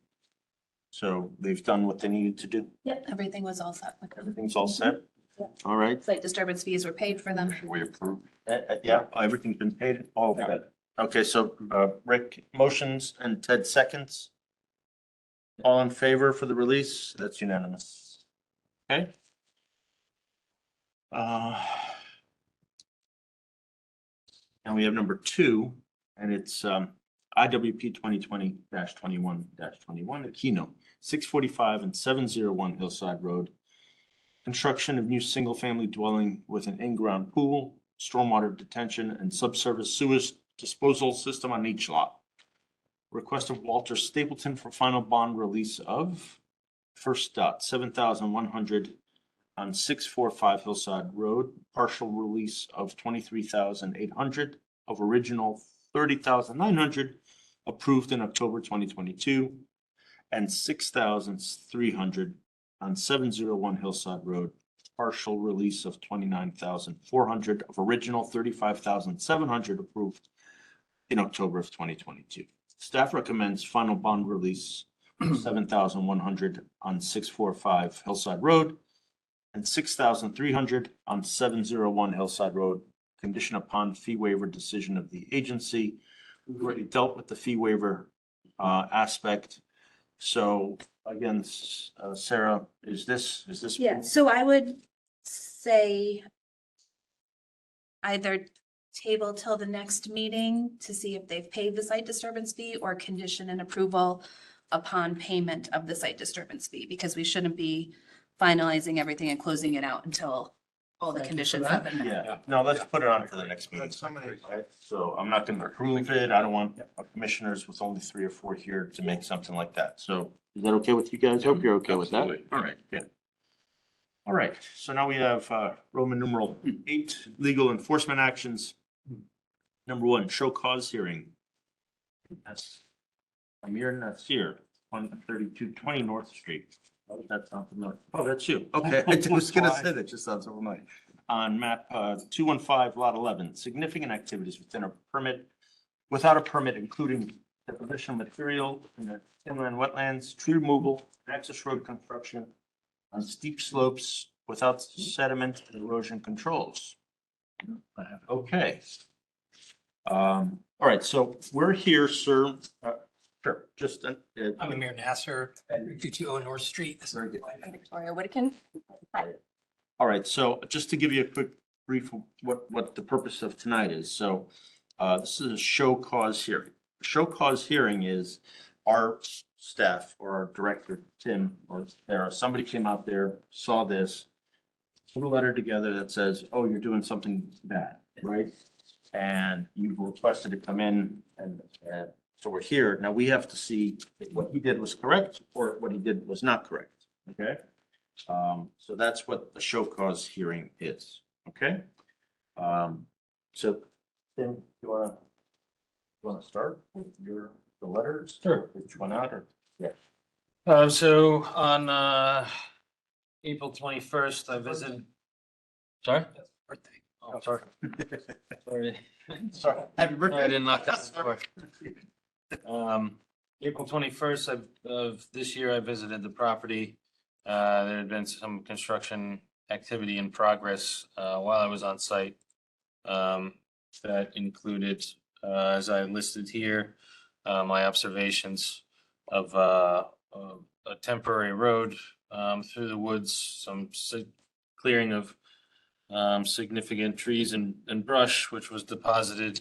So they've done what they needed to do. Yep, everything was all set. with them. Everything's all set? Yeah. All right. Site disturbance fees were paid for them. We approve. Yeah, everything's been paid, all of that. Okay, so Rick motions and Ted seconds. All in favor for the release? That's unanimous. Okay. And we have number 2, and it's IWP 2020-21-21, a keynote, 645 and 701 Hillside Road. Construction of new single-family dwelling with an in-ground pool, stormwater detention, and subsurface sewage disposal system on each lot. Request of Walter Stapleton for final bond release of first dot 7,100 on 645 Hillside Road, partial release of 23,800 of original 30,900 approved in October 2022, and 6,300 on 701 Hillside Road, partial release of 29,400 of original 35,700 approved in October of 2022. Staff recommends final bond release of 7,100 on 645 Hillside Road and 6,300 on 701 Hillside Road, condition upon fee waiver decision of the agency. We've already dealt with the fee waiver aspect. So again, Sarah, is this? Yeah, so I would say either table till the next meeting to see if they've paid the site disturbance fee or condition an approval upon payment of the site disturbance fee, because we shouldn't be finalizing everything and closing it out until all the Thank you for conditions that. have been met. Yeah, no, let's put it on for the next meeting. Right? So I'm not gonna approve it. I don't want commissioners with only 3 or 4 here to make something like that. So is that okay with you guys? Hope you're okay with that. Absolutely. All right, good. All right, so now we have Roman numeral 8, legal enforcement actions. Number 1, show cause hearing. That's Amir Nasir, 13220 North Street. How does that sound familiar? Oh, that's you. Okay, I was gonna say that just sounds so familiar. On map 215, lot 11, significant activities without a permit, including deposition material in the inland wetlands, tree removal, access road construction on steep slopes without sediment and erosion controls. Okay. All right, so we're here, sir. Sure, just. I'm Amir Nasser at 220 North Street. This is Very good. Victoria Whitkin. All right, so just to give you a quick brief of what the purpose of tonight is. So this is a show cause hearing. A show cause hearing is our staff or our director, Tim, or Sarah, somebody came out there, saw this, put a letter together that says, oh, you're doing something bad, right? And you requested to come in and so we're here. Now we have to see if what he did was correct or what he did was not correct, okay? So that's what the show cause hearing is, okay? So Tim, you wanna start with the letters? Sure. Which one out or? So on April 21st, I visited. Sorry? birthday. Oh, sorry. Sorry. Sorry, happy birthday. I didn't knock that before. April 21st of this year, I visited the property. There had been some construction activity in progress while I was on site. That included, as I listed here, my observations of a temporary road through the woods, some clearing of significant trees and brush, which was deposited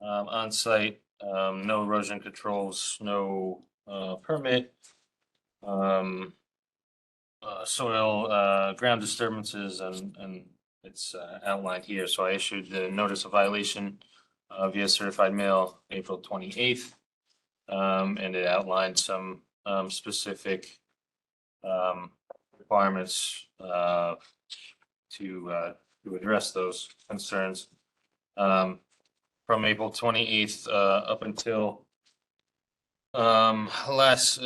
on site. No erosion controls, no permit. Soil ground disturbances and it's outlined here. So I issued the notice of violation via certified mail April 28th. And it outlined some specific requirements to address those concerns. From April 28th up until last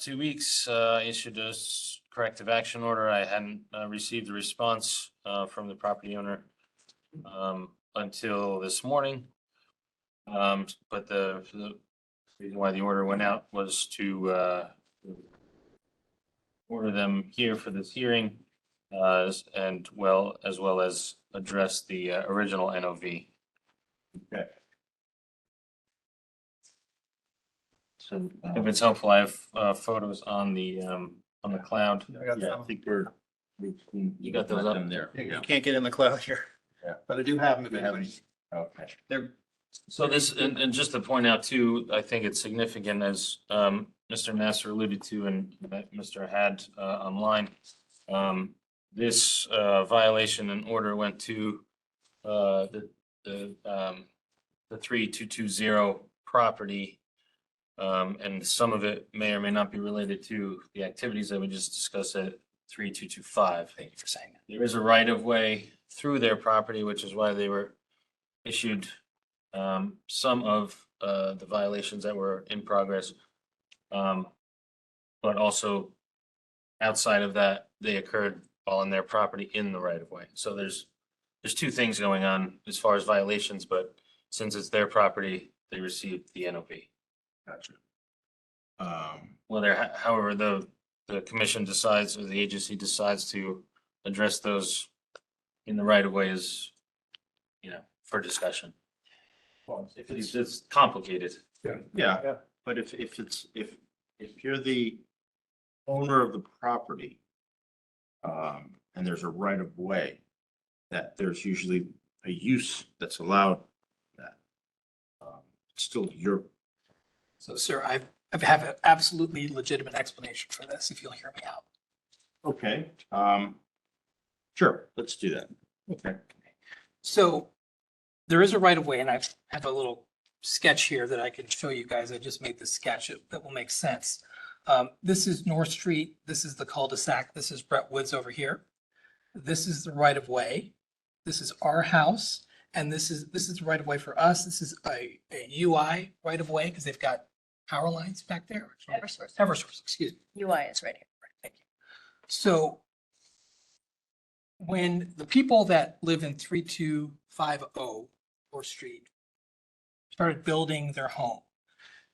2 weeks, I issued a corrective action order. I hadn't received a response from the property owner until this morning. But the reason why the order went out was to order them here for this hearing, and as well as address the original NOV. Okay. So, If it's helpful, I have photos on the cloud. yeah, I think You got those up? there. You can't get in the cloud here. Yeah. But I do have them if anybody's. Okay. They're, So this, and just to point out too, I think it's significant as Mr. Nasser alluded to and Mr. Had online. This violation and order went to the 3220 property. And some of it may or may not be related to the activities that we just discussed at 3225. Thank you for saying that. There is a right of way through their property, which is why they were issued some of the violations that were in progress. But also outside of that, they occurred all on their property in the right of way. So there's two things going on as far as violations, but since it's their property, they received the NOV. Gotcha. Whether, however, the commission decides or the agency decides to address those in the right of way is, for discussion. Well, if It's complicated. Yeah, but if you're the owner of the property, and there's a right of way, that there's usually a use that's allowed that. It's still your. So, sir, I have an absolutely legitimate explanation for this, if you'll hear me out. Okay, sure, let's do that. Okay. So there is a right of way, and I have a little sketch here that I can show you guys. I just made the sketch that will make sense. This is North Street. This is the cul-de-sac. This is Brett Woods over here. This is the right of way. This is our house. And this is the right of way for us. This is a UI right of way because they've got power lines back there. Eversource, excuse me. UI is right here. Thank you. So when the people that live in 3250 North Street started building their home,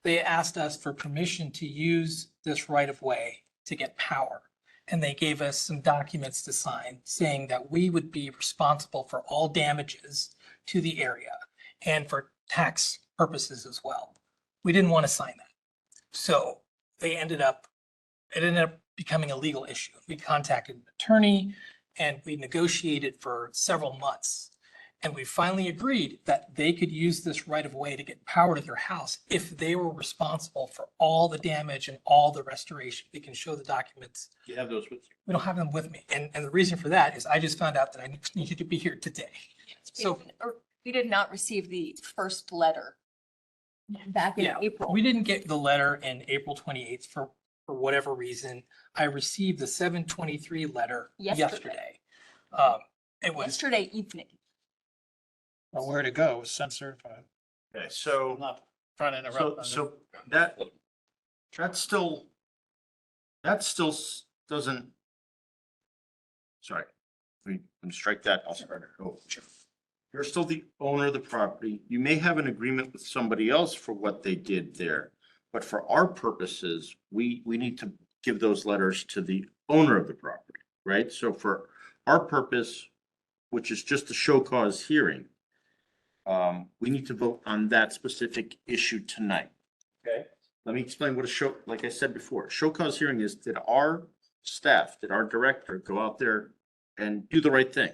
they asked us for permission to use this right of way to get power. And they gave us some documents to sign saying that we would be responsible for all damages to the area and for tax purposes as well. We didn't want to sign that. So it ended up becoming a legal issue. We contacted an attorney and we negotiated for several months. And we finally agreed that they could use this right of way to get power to their house if they were responsible for all the damage and all the restoration. We can show the documents. You have those with you? We don't have them with me. And the reason for that is I just found out that I needed to be here today. So We did not receive the first letter back in yeah, April. we didn't get the letter in April 28th for whatever reason. I received the 723 letter yesterday. It was Yesterday evening. well, where to go, was sent certified. Okay, so. I'm not trying to interrupt. So that still doesn't. Sorry, let me strike that. I'll start it over. You're still the owner of the property. You may have an agreement with somebody else for what they did there. But for our purposes, we need to give those letters to the owner of the property, right? So for our purpose, which is just a show cause hearing, we need to vote on that specific issue tonight. Okay. Let me explain what like I said before, show cause hearing is, did our director go out there and do the right thing?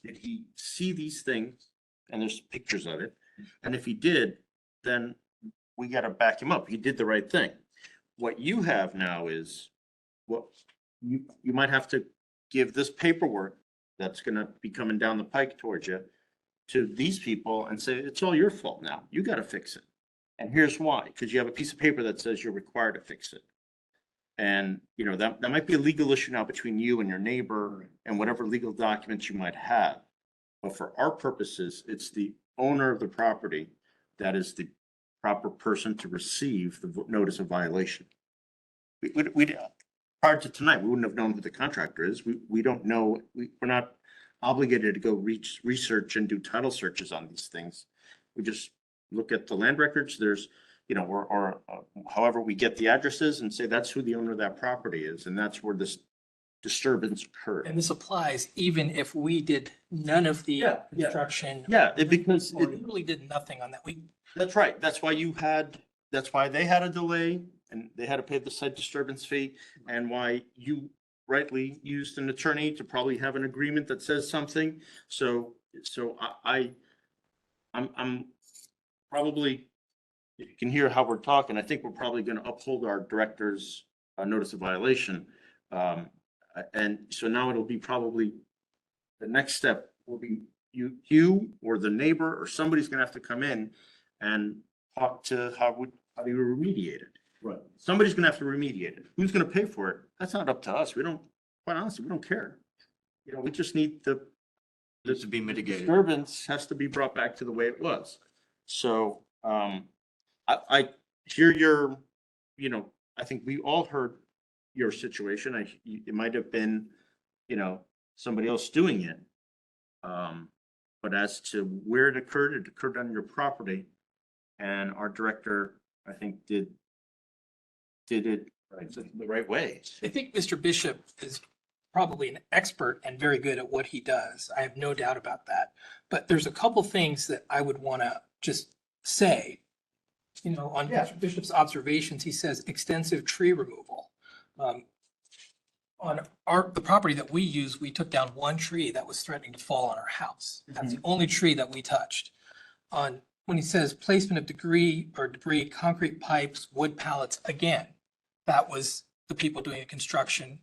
Did he see these things? And there's pictures of it. And if he did, then we got to back him up. He did the right thing. What you have now is, well, you might have to give this paperwork that's going to be coming down the pike towards you to these people and say, it's all your fault now. You got to fix it. And here's why, because you have a piece of paper that says you're required to fix it. And, that might be a legal issue now between you and your neighbor and whatever legal documents you might have. But for our purposes, it's the owner of the property that is the proper person to receive the notice of violation. We prior to tonight, we wouldn't have known who the contractor is. We don't know, we're not obligated to go research and do title searches on these things. We just look at the land records. There's you know, or however we get the addresses and say that's who the owner of that property is, and that's where this disturbance occurred. And this applies even if we did none of the Yeah, yeah. construction. Yeah, because Or literally did nothing on that. that's right. That's why that's why they had a delay and they had to pay the site disturbance fee, and why you rightly used an attorney to probably have an agreement that says something. So I'm probably, if you can hear how we're talking, I think we're probably gonna uphold our director's notice of violation. And so now it'll be probably, the next step will be you or the neighbor or somebody's gonna have to come in and talk to how do you remediate it? Right. Somebody's gonna have to remediate it. Who's gonna pay for it? That's not up to us. We don't, quite honestly, we don't care. You know, we just need Needs to be mitigated. disturbance has to be brought back to the way it was. So, I hear your, you know, I think we all heard your situation. It might have been, you know, somebody else doing it. But as to where it occurred on your property. And our director, I think, did it the right way. I think Mr. Bishop is probably an expert and very good at what he does. I have no doubt about that. But there's a couple things that I would want to just say. You know, on Mr. Bishop's observations, he says extensive tree removal. On the property that we use, we took down one tree that was threatening to fall on our house. That's the only tree that we touched. When he says placement of debris, concrete pipes, wood pallets, again, that was the people doing the construction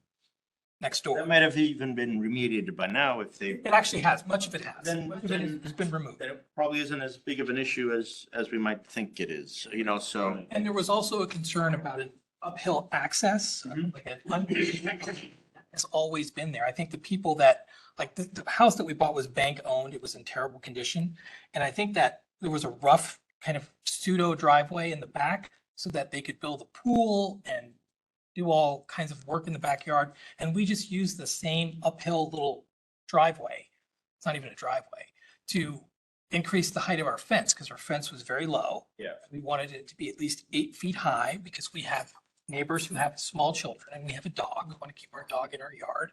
next door. That might have even been remediated by now if they. It actually has, much of it has. Then- Much of it has been removed. Then it probably isn't as big of an issue as we might think it is, you know, so. And there was also a concern about an uphill access, has always been there. I think the people that, like, the house that we bought was bank owned. It was in terrible condition. And I think that there was a rough kind of pseudo driveway in the back so that they could build a pool and do all kinds of work in the backyard. And we just used the same uphill little driveway. It's not even a driveway, to increase the height of our fence because our fence was very low. Yeah. We wanted it to be at least 8 feet high because we have neighbors who have small children and we have a dog. We want to keep our dog in our yard.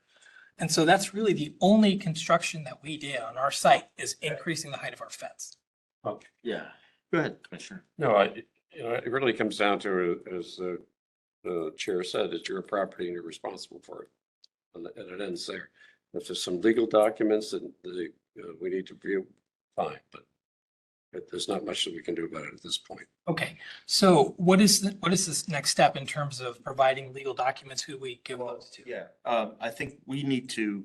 And so that's really the only construction that we did on our site, is increasing the height of our fence. Okay, yeah. Go ahead, Commissioner. No, it really comes down to, as the chair said, it's your property and you're responsible for it. And it ends there. If there's some legal documents that we need to review, fine, but there's not much that we can do about it at this point. Okay, so what is this next step in terms of providing legal documents? Who we give those to? Yeah, I think we need to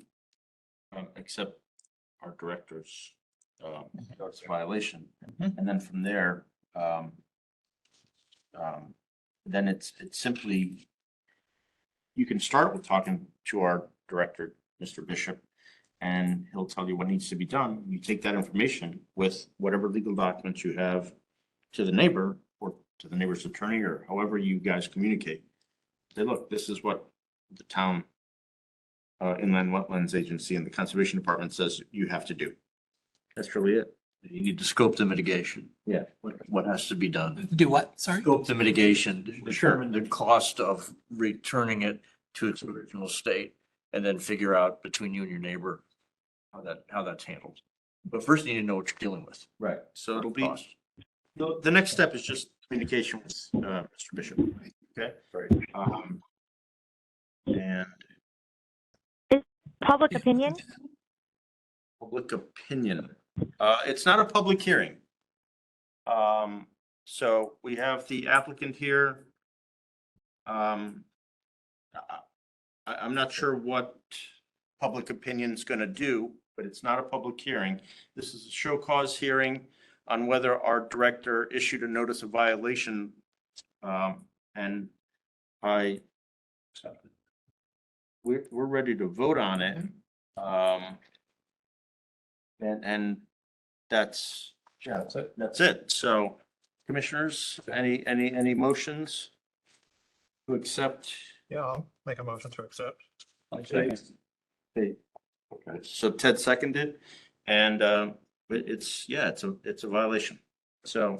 accept our director's notice of violation. And then from there, then it's simply, you can start with talking to our director, Mr. Bishop, and he'll tell you what needs to be done. You take that information with whatever legal documents you have to the neighbor or to the neighbor's attorney or however you guys communicate. Say, look, this is what the town Inland Wetlands Agency and the Conservation Department says you have to do. That's really it. You need to scope the mitigation. Yeah. What has to be done? Do what? Sorry? Scope the mitigation, Sure. determine the cost of returning it to its original state, and then figure out between you and your neighbor how that's handled. But first you need to know what you're dealing with. Right. So it'll be, Cost. the next step is just communication with Mr. Bishop. Okay? Right. And Public opinion? public opinion. It's not a public hearing. So we have the applicant here. I'm not sure what public opinion's gonna do, but it's not a public hearing. This is a show cause hearing on whether our director issued a notice of violation. And we're ready to vote on it. And that's it. That's it. So commissioners, any motions to accept? Yeah, I'll make a motion to accept. Okay. So Ted seconded and it's a violation. So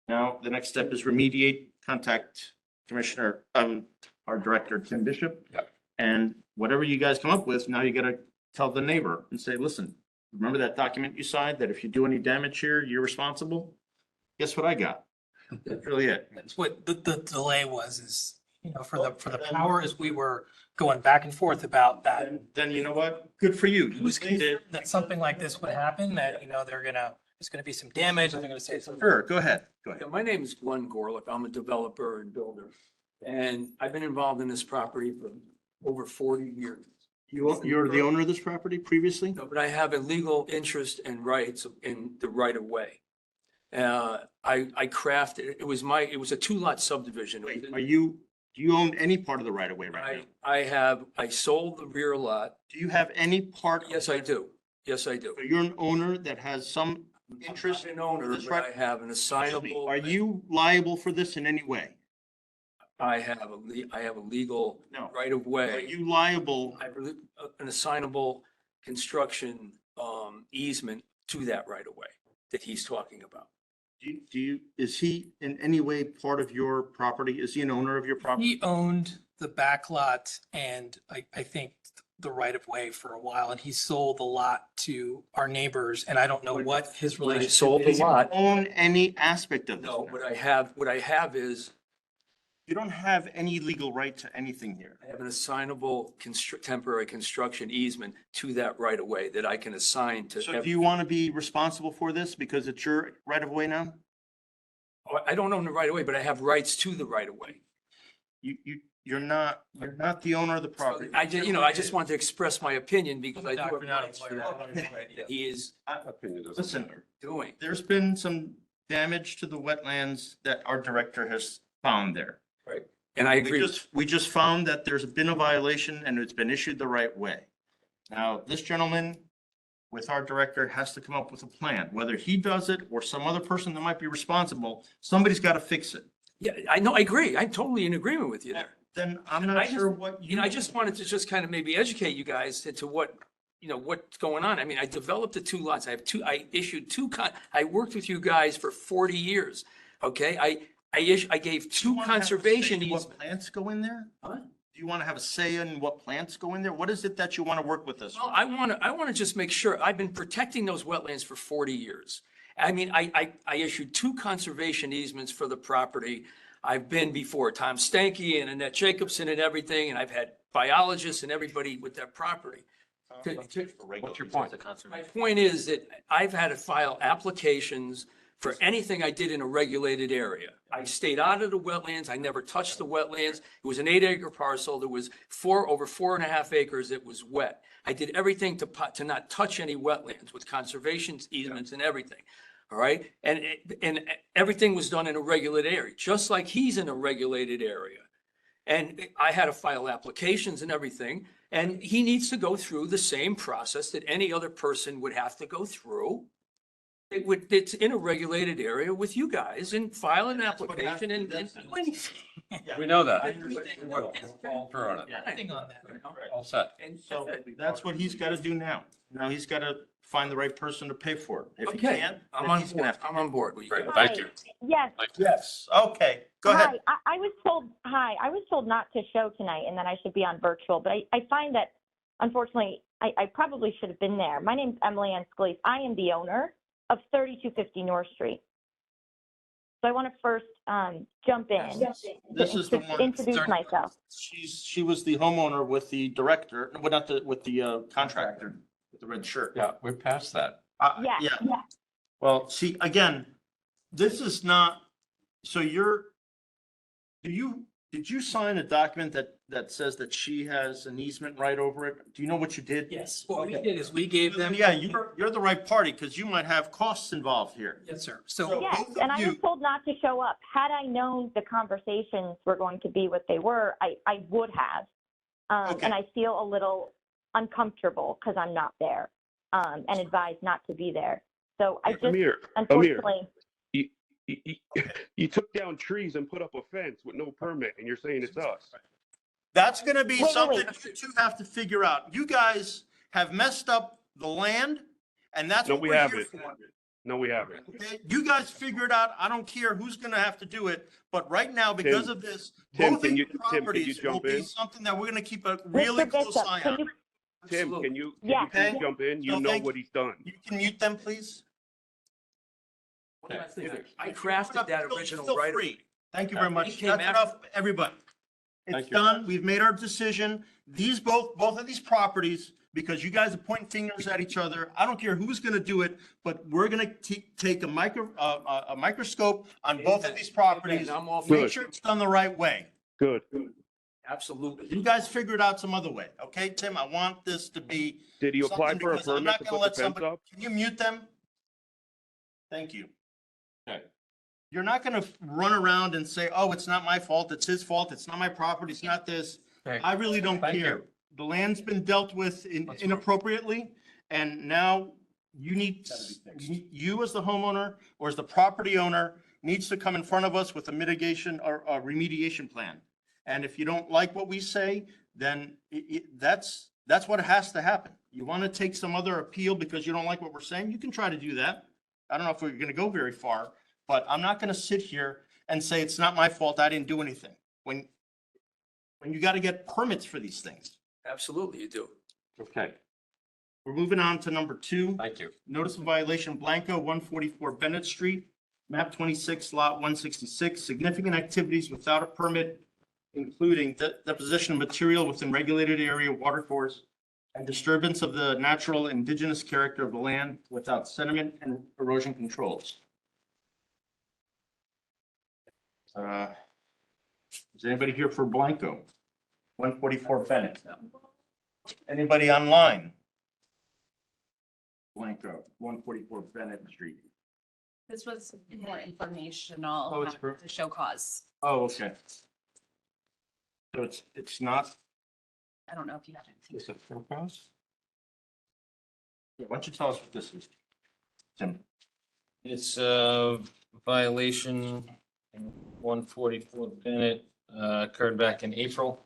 Now, the next step is remediate, contact Commissioner, our Director, Tim Bishop. Yep. And whatever you guys come up with, now you gotta tell the neighbor and say, listen, remember that document you signed that if you do any damage here, you're responsible? Guess what I got? That's really it. That's what the delay was, is, for the power, as we were going back and forth about that. Then you know what? Good for you. It was concerned that something like this would happen, that, there's gonna be some damage, and they're gonna say something. Sure, go ahead. Go ahead. Yeah, my name is Glenn Gorlick. I'm a developer and builder. And I've been involved in this property for over 40 years. You're the owner of this property previously? No, but I have a legal interest and rights in the right of way. I crafted, it was a 2-lot subdivision. Wait, do you own any part of the right of way right now? I sold the rear lot. Do you have any part? Yes, I do. Yes, I do. So you're an owner that has some interest? I'm an owner, That's but right. I have an assignable. Are you liable for this in any way? I have a legal No. right of Are way. you liable? I have an assignable construction easement to that right of way that he's talking about. Is he in any way part of your property? Is he an owner of your property? He owned the back lot and I think the right of way for a while, and he sold the lot to our neighbors, and I don't know what his When he relationship sold the is. lot, Own any aspect of this? no, what I have is, You don't have any legal right to anything here. I have an assignable temporary construction easement to that right of way that I can assign to. So do you want to be responsible for this because it's your right of way now? I don't own the right of way, but I have rights to the right of way. You're not the owner of the property. I just want to express my opinion because I do have Doctor, not a rights to lawyer. that he is Opinion doesn't Listen, matter. doing. there's been some damage to the wetlands that our director has found there. And I We agree. we just found that there's been a violation and it's been issued the right way. Now, this gentleman with our director has to come up with a plan, whether he does it or some other person that might be responsible, somebody's got to fix it. Yeah, I know, I agree. I'm totally in agreement with you there. Then I'm I not just- sure what I just wanted to just kind of maybe educate you guys into what, what's going on. I mean, I developed the 2 lots. I issued I worked with you guys for 40 years. Okay, I gave 2 conservation easements. What plants go in there? Huh? Do you want to have a say in what plants go in there? What is it that you want to work with us? Well, I want to just make sure, I've been protecting those wetlands for 40 years. I mean, I issued 2 conservation easements for the property. I've been before Tom Stanky and Annette Jacobson and everything, and I've had biologists and everybody with that property. What's your point? My point is that I've had to file applications for anything I did in a regulated area. I stayed out of the wetlands. I never touched the wetlands. It was an 8-acre parcel. There was over 4.5 acres. It was wet. I did everything to not touch any wetlands with conservation easements and everything. All right. And everything was done in a regulated area, just like he's in a regulated area. And I had to file applications and everything. And he needs to go through the same process that any other person would have to go through. It's in a regulated area with you guys and file an application and. We know that. Everything We're all through on it. Anything on that. All set. And So that's what he's got to do now. Now he's got to find the right person to pay for it. If he Okay, can't, I'm then on he's gonna board. have to. I'm on board with you. Great, guys. thank you. Yes. Yes, okay, go ahead. Hi, I was told not to show tonight and that I should be on virtual, but I find that unfortunately, I probably should have been there. My name's Emily Ann Scalise. I am the owner of 3250 North Street. So I want to first jump in. This is the one. Introduce myself. She was the homeowner with the director, well, not with the contractor with the red shirt. Yeah, we're past that. Yeah, Yeah, yeah. well, see, again, this is not, so did you sign a document that says that she has an easement right over it? Do you know what you did? Yes, what we did is we gave them. Yeah, you're the right party because you might have costs involved here. Yes, sir. So Yes, both of and I was you- told not to show up. Had I known the conversations were going to be what they were, I would have. Okay. And I feel a little uncomfortable because I'm not there, and advised not to be there. So I just, unfortunately, You took down trees and put up a fence with no permit, and you're saying it's us. That's gonna be Wait, something wait. that you two have to figure out. You guys have messed up the land, and that's No, what we we're here haven't. for. No, we haven't. Okay, you guys figure it out. I don't care who's gonna have to do it, but right now, because of this, Tim, both can of you- your Tim, can you properties will jump be in? something that we're gonna keep a really Mr. close Bishop, eye can on. you, Tim, Absolutely. can you Yeah. please jump in? So You know thank- what he's done. You can mute them, please. What do I think? If- I if you wanna crafted that feel- original feel right. free. Thank you very much. It came That's after- enough, everybody. It's Thank you. done. We've made our decision. These both of these properties, because you guys are pointing fingers at each other. I don't care who's gonna do it, but we're gonna take a microscope on both of these properties. I'm all for Make it. sure it's done the right way. Good. Absolutely. You guys figure it out some other way, okay, Tim? I want this to be. Did he apply something for a because I'm permit not to gonna put let the fence somebody- up? Can you mute them? Thank you. Okay. You're not gonna run around and say, oh, it's not my fault, it's his fault, it's not my property, it's not this. Okay. I really don't Thank care. you. The land's been dealt with inappropriately, and now you need, you as the homeowner or as the property owner needs to come in front of us with a mitigation or a remediation plan. And if you don't like what we say, then that's what has to happen. You want to take some other appeal because you don't like what we're saying, you can try to do that. I don't know if we're gonna go very far, but I'm not gonna sit here and say it's not my fault, I didn't do anything. When you gotta get permits for these things. Absolutely, you do. Okay, We're moving on to number 2. thank you. Notice of violation Blanco, 144 Bennett Street, map 26, lot 166, significant activities without a permit, including deposition of material within regulated area watercourse and disturbance of the natural indigenous character of the land without sediment and erosion controls. Is anybody here for Blanco? 144 Bennett. Anybody online? Blanco, 144 Bennett Street. This was more informational, Oh, it's for- to show cause. Oh, okay. So it's not, I don't know if you have anything. is it for cause? Yeah, why don't you tell us what this is? Tim, It's a violation 144 Bennett, occurred back in April.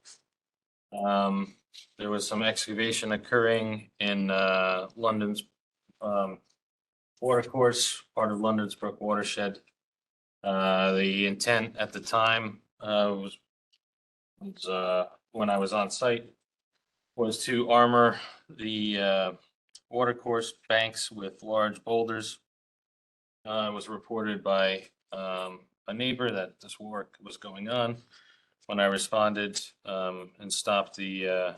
There was some excavation occurring in London's watercourse, part of London's Brook watershed. The intent at the time was when I was on site was to armor the watercourse banks with large boulders. It was reported by a neighbor that this work was going on. When I responded and stopped the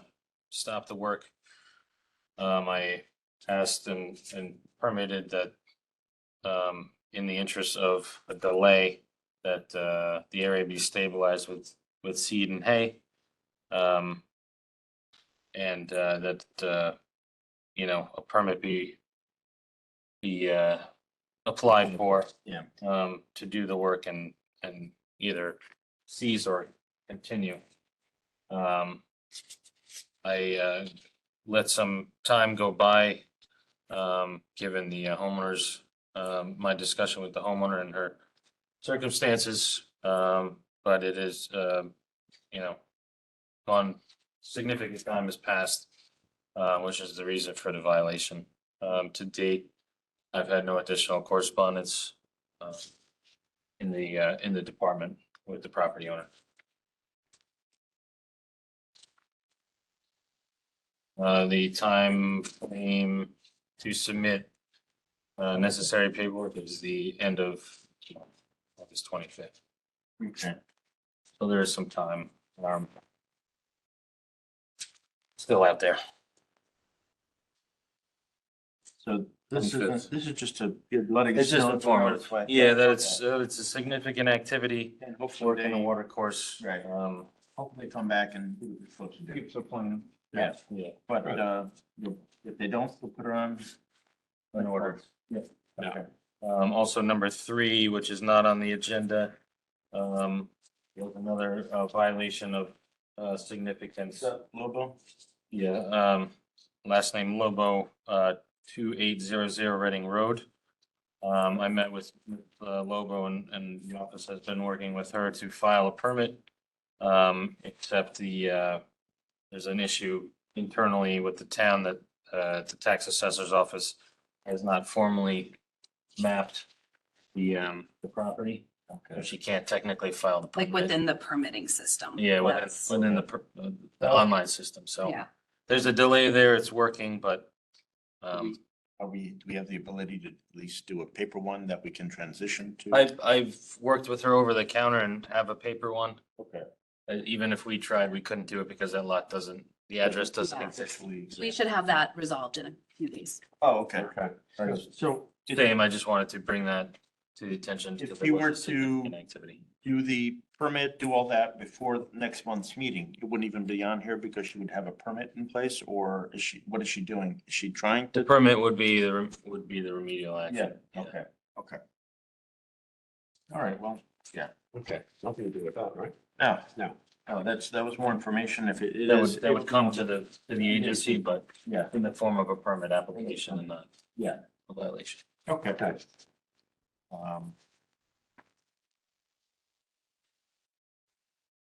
work, I asked and permitted that in the interest of a delay, that the area be stabilized with seed and hay. And that a permit be applied for. Yeah. To do the work and either cease or continue. I let some time go by, given the homeowners, my discussion with the homeowner and her circumstances. But it is, gone, significant time has passed, which is the reason for the violation. To date, I've had no additional correspondence in the department with the property owner. The time frame to submit necessary paperwork is the end of August 25th. okay. So there is some time still out there. So this is just to letting. It's us just know informative. it's right. Yeah, that it's a significant activity, And hopefully work in a they, water course. right, hopefully they come back and do what they're supposed to do. Keeps the plan. Yeah, Yeah. but if they don't, we'll put her on. In order. Yeah. Yeah. Okay. Also number 3, which is not on the agenda, was another violation of significance. Lobo? Yeah, last name Lobo, 2800 Reading Road. I met with Lobo and the office has been working with her to file a permit. Except there's an issue internally with the town that the tax assessor's office has not formally mapped the property. So she can't technically file the Like permit. within the permitting system. Yeah, within, That's- within the online system, so Yeah. there's a delay there, it's working, but do we have the ability to at least do a paper one that we can transition to? I've worked with her over the counter and have a paper one. Okay. Even if we tried, we couldn't do it because that lot doesn't, the address doesn't Yeah. exist. We should have that resolved in a few days. Oh, okay. Okay. All right. So Same, I just wanted to bring that to the attention. If because there you was a were to- significant Activity. do the permit, do all that before next month's meeting, it wouldn't even be on here because she would have a permit in place, or is she, what is she doing? Is she trying The to? permit would be the remedial action. Yeah, okay, okay. All right, well, yeah. Okay, nothing to do with that, right? No, No. no, that was more information if it That is. would come to the agency, but Yeah, in the form of a permit application and not yeah, a violation. okay. Um,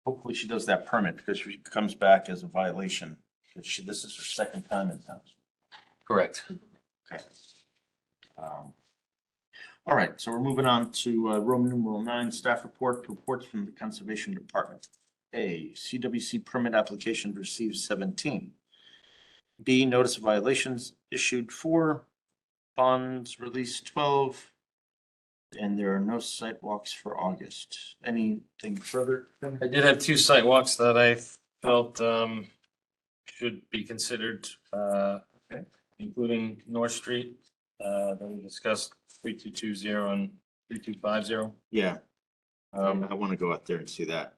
Hopefully she does that permit because she comes back as a violation. This is her second time in town. Correct. Okay. All right, so we're moving on to Roman numeral 9, staff reports from the Conservation Department. A, CWC permit application received 17. B, notice of violations issued 4, bonds released 12, and there are no sidewalks for August. Anything further? I did have 2 site walks that I felt should be considered, including North Street, that we discussed 3220 and 3250. Yeah, I want to go out there and see that.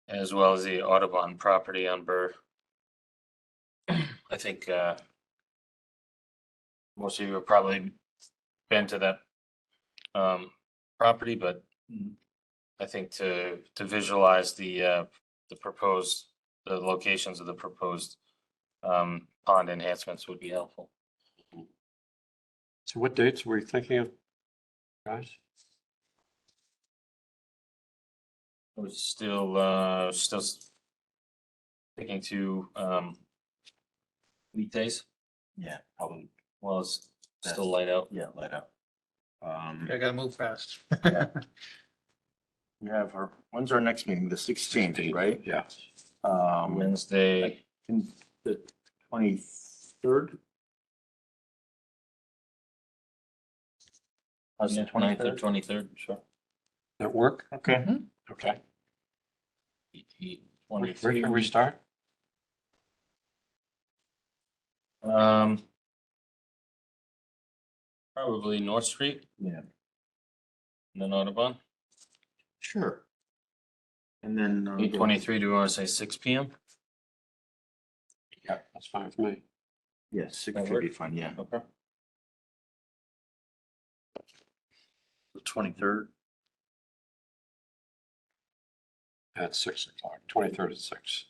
As well as the Audubon property on Burr. I think most of you have probably been to that property, but I think to visualize the proposed, the locations of the proposed pond enhancements would be helpful. So what dates were you thinking of, guys? I was still sticking to weekdays. Yeah, probably. Well, it's still light out. Yeah, light up. I gotta move fast. We have when's our next meeting? The 16th, right? Yeah. Wednesday, The 23rd? on the 9th or 23rd, sure. At work? Okay. Okay. Where 23. can we start? Probably North Street Yeah, and then Audubon. sure. And then. 8:23, do we want to say 6 PM? Yeah, that's fine with me. Yeah, 6 That should be work? fine, yeah. Okay. The 23rd. At 6 o'clock, 23rd at 6.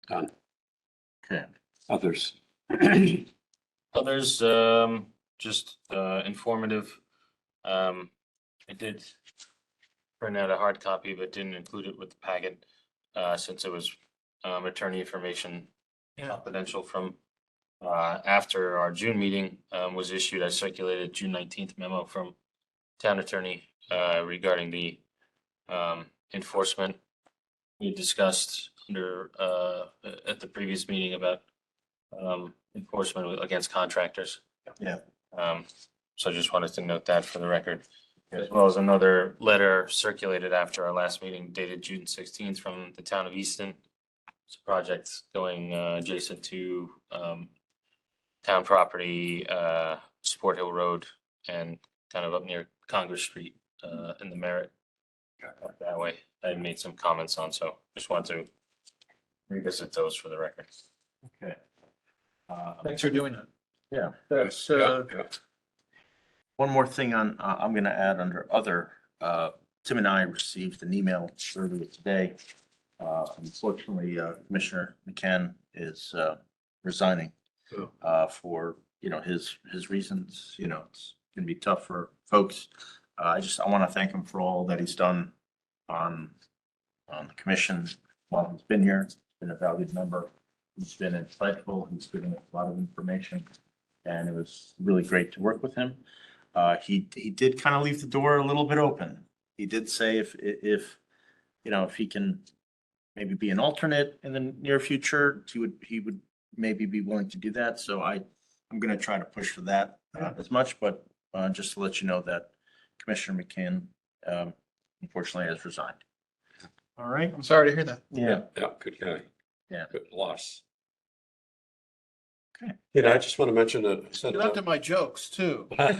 Done. Okay. Others. Others, just informative. I did print out a hard copy, but didn't include it with the packet, since it was attorney information confidential from after our June meeting was issued. I circulated June 19th memo from town attorney regarding the enforcement we discussed under at the previous meeting about enforcement against contractors. Yeah. So I just wanted to note that for the record, as well as another letter circulated after our last meeting dated June 16th from the town of Easton. It's a project going adjacent to town property, Sport Hill Road, and kind of up near Congress Street in the Merritt. That way, I made some comments on, so just want to revisit those for the record. Okay. Thanks for doing that. Yeah. That's, Yeah, yeah. One more thing on, I'm gonna add under other, Tim and I received an email earlier today. Unfortunately, Commissioner McCann is resigning Oh. for his reasons, it's gonna be tough for folks. I want to thank him for all that he's done on, the commission while he's been here. He's been a valued member. He's been insightful. He's given us a lot of information. And it was really great to work with him. He did kind of leave the door a little bit open. He did say if he can maybe be an alternate in the near future, he would maybe be willing to do that. So I'm gonna try to push for that as much, but just to let you know that Commissioner McCann unfortunately has resigned. All right. I'm sorry to hear that. Yeah. Yeah, good guy. Yeah. Good loss. Okay. I just want to mention that I sent You left to my jokes too. I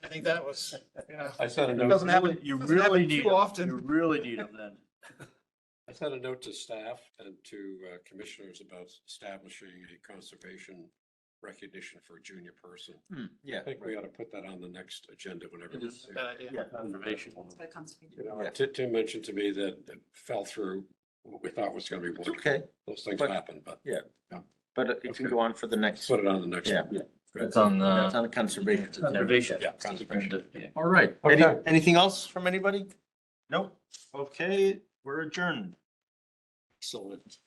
think that was, I sent a it note. doesn't happen. You doesn't happen really need too him. often. You really need him then. I sent a note to staff and to commissioners about establishing a conservation recognition for a junior person. Yeah. I think we ought to put that on the next agenda whenever. It is a bad idea. Yeah, conservation. Tim mentioned to me that it fell through what we thought was going to be wonderful. Okay, Those things But- happen, but but it can go on for the next. put it on the next Yeah. one. It's on That's the on the conservation. conservation. Yeah, conservation. All right. Okay. Anything else from anybody? Nope. Okay, we're adjourned. Excellent.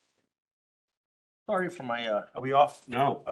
Sorry for my, are we off? No.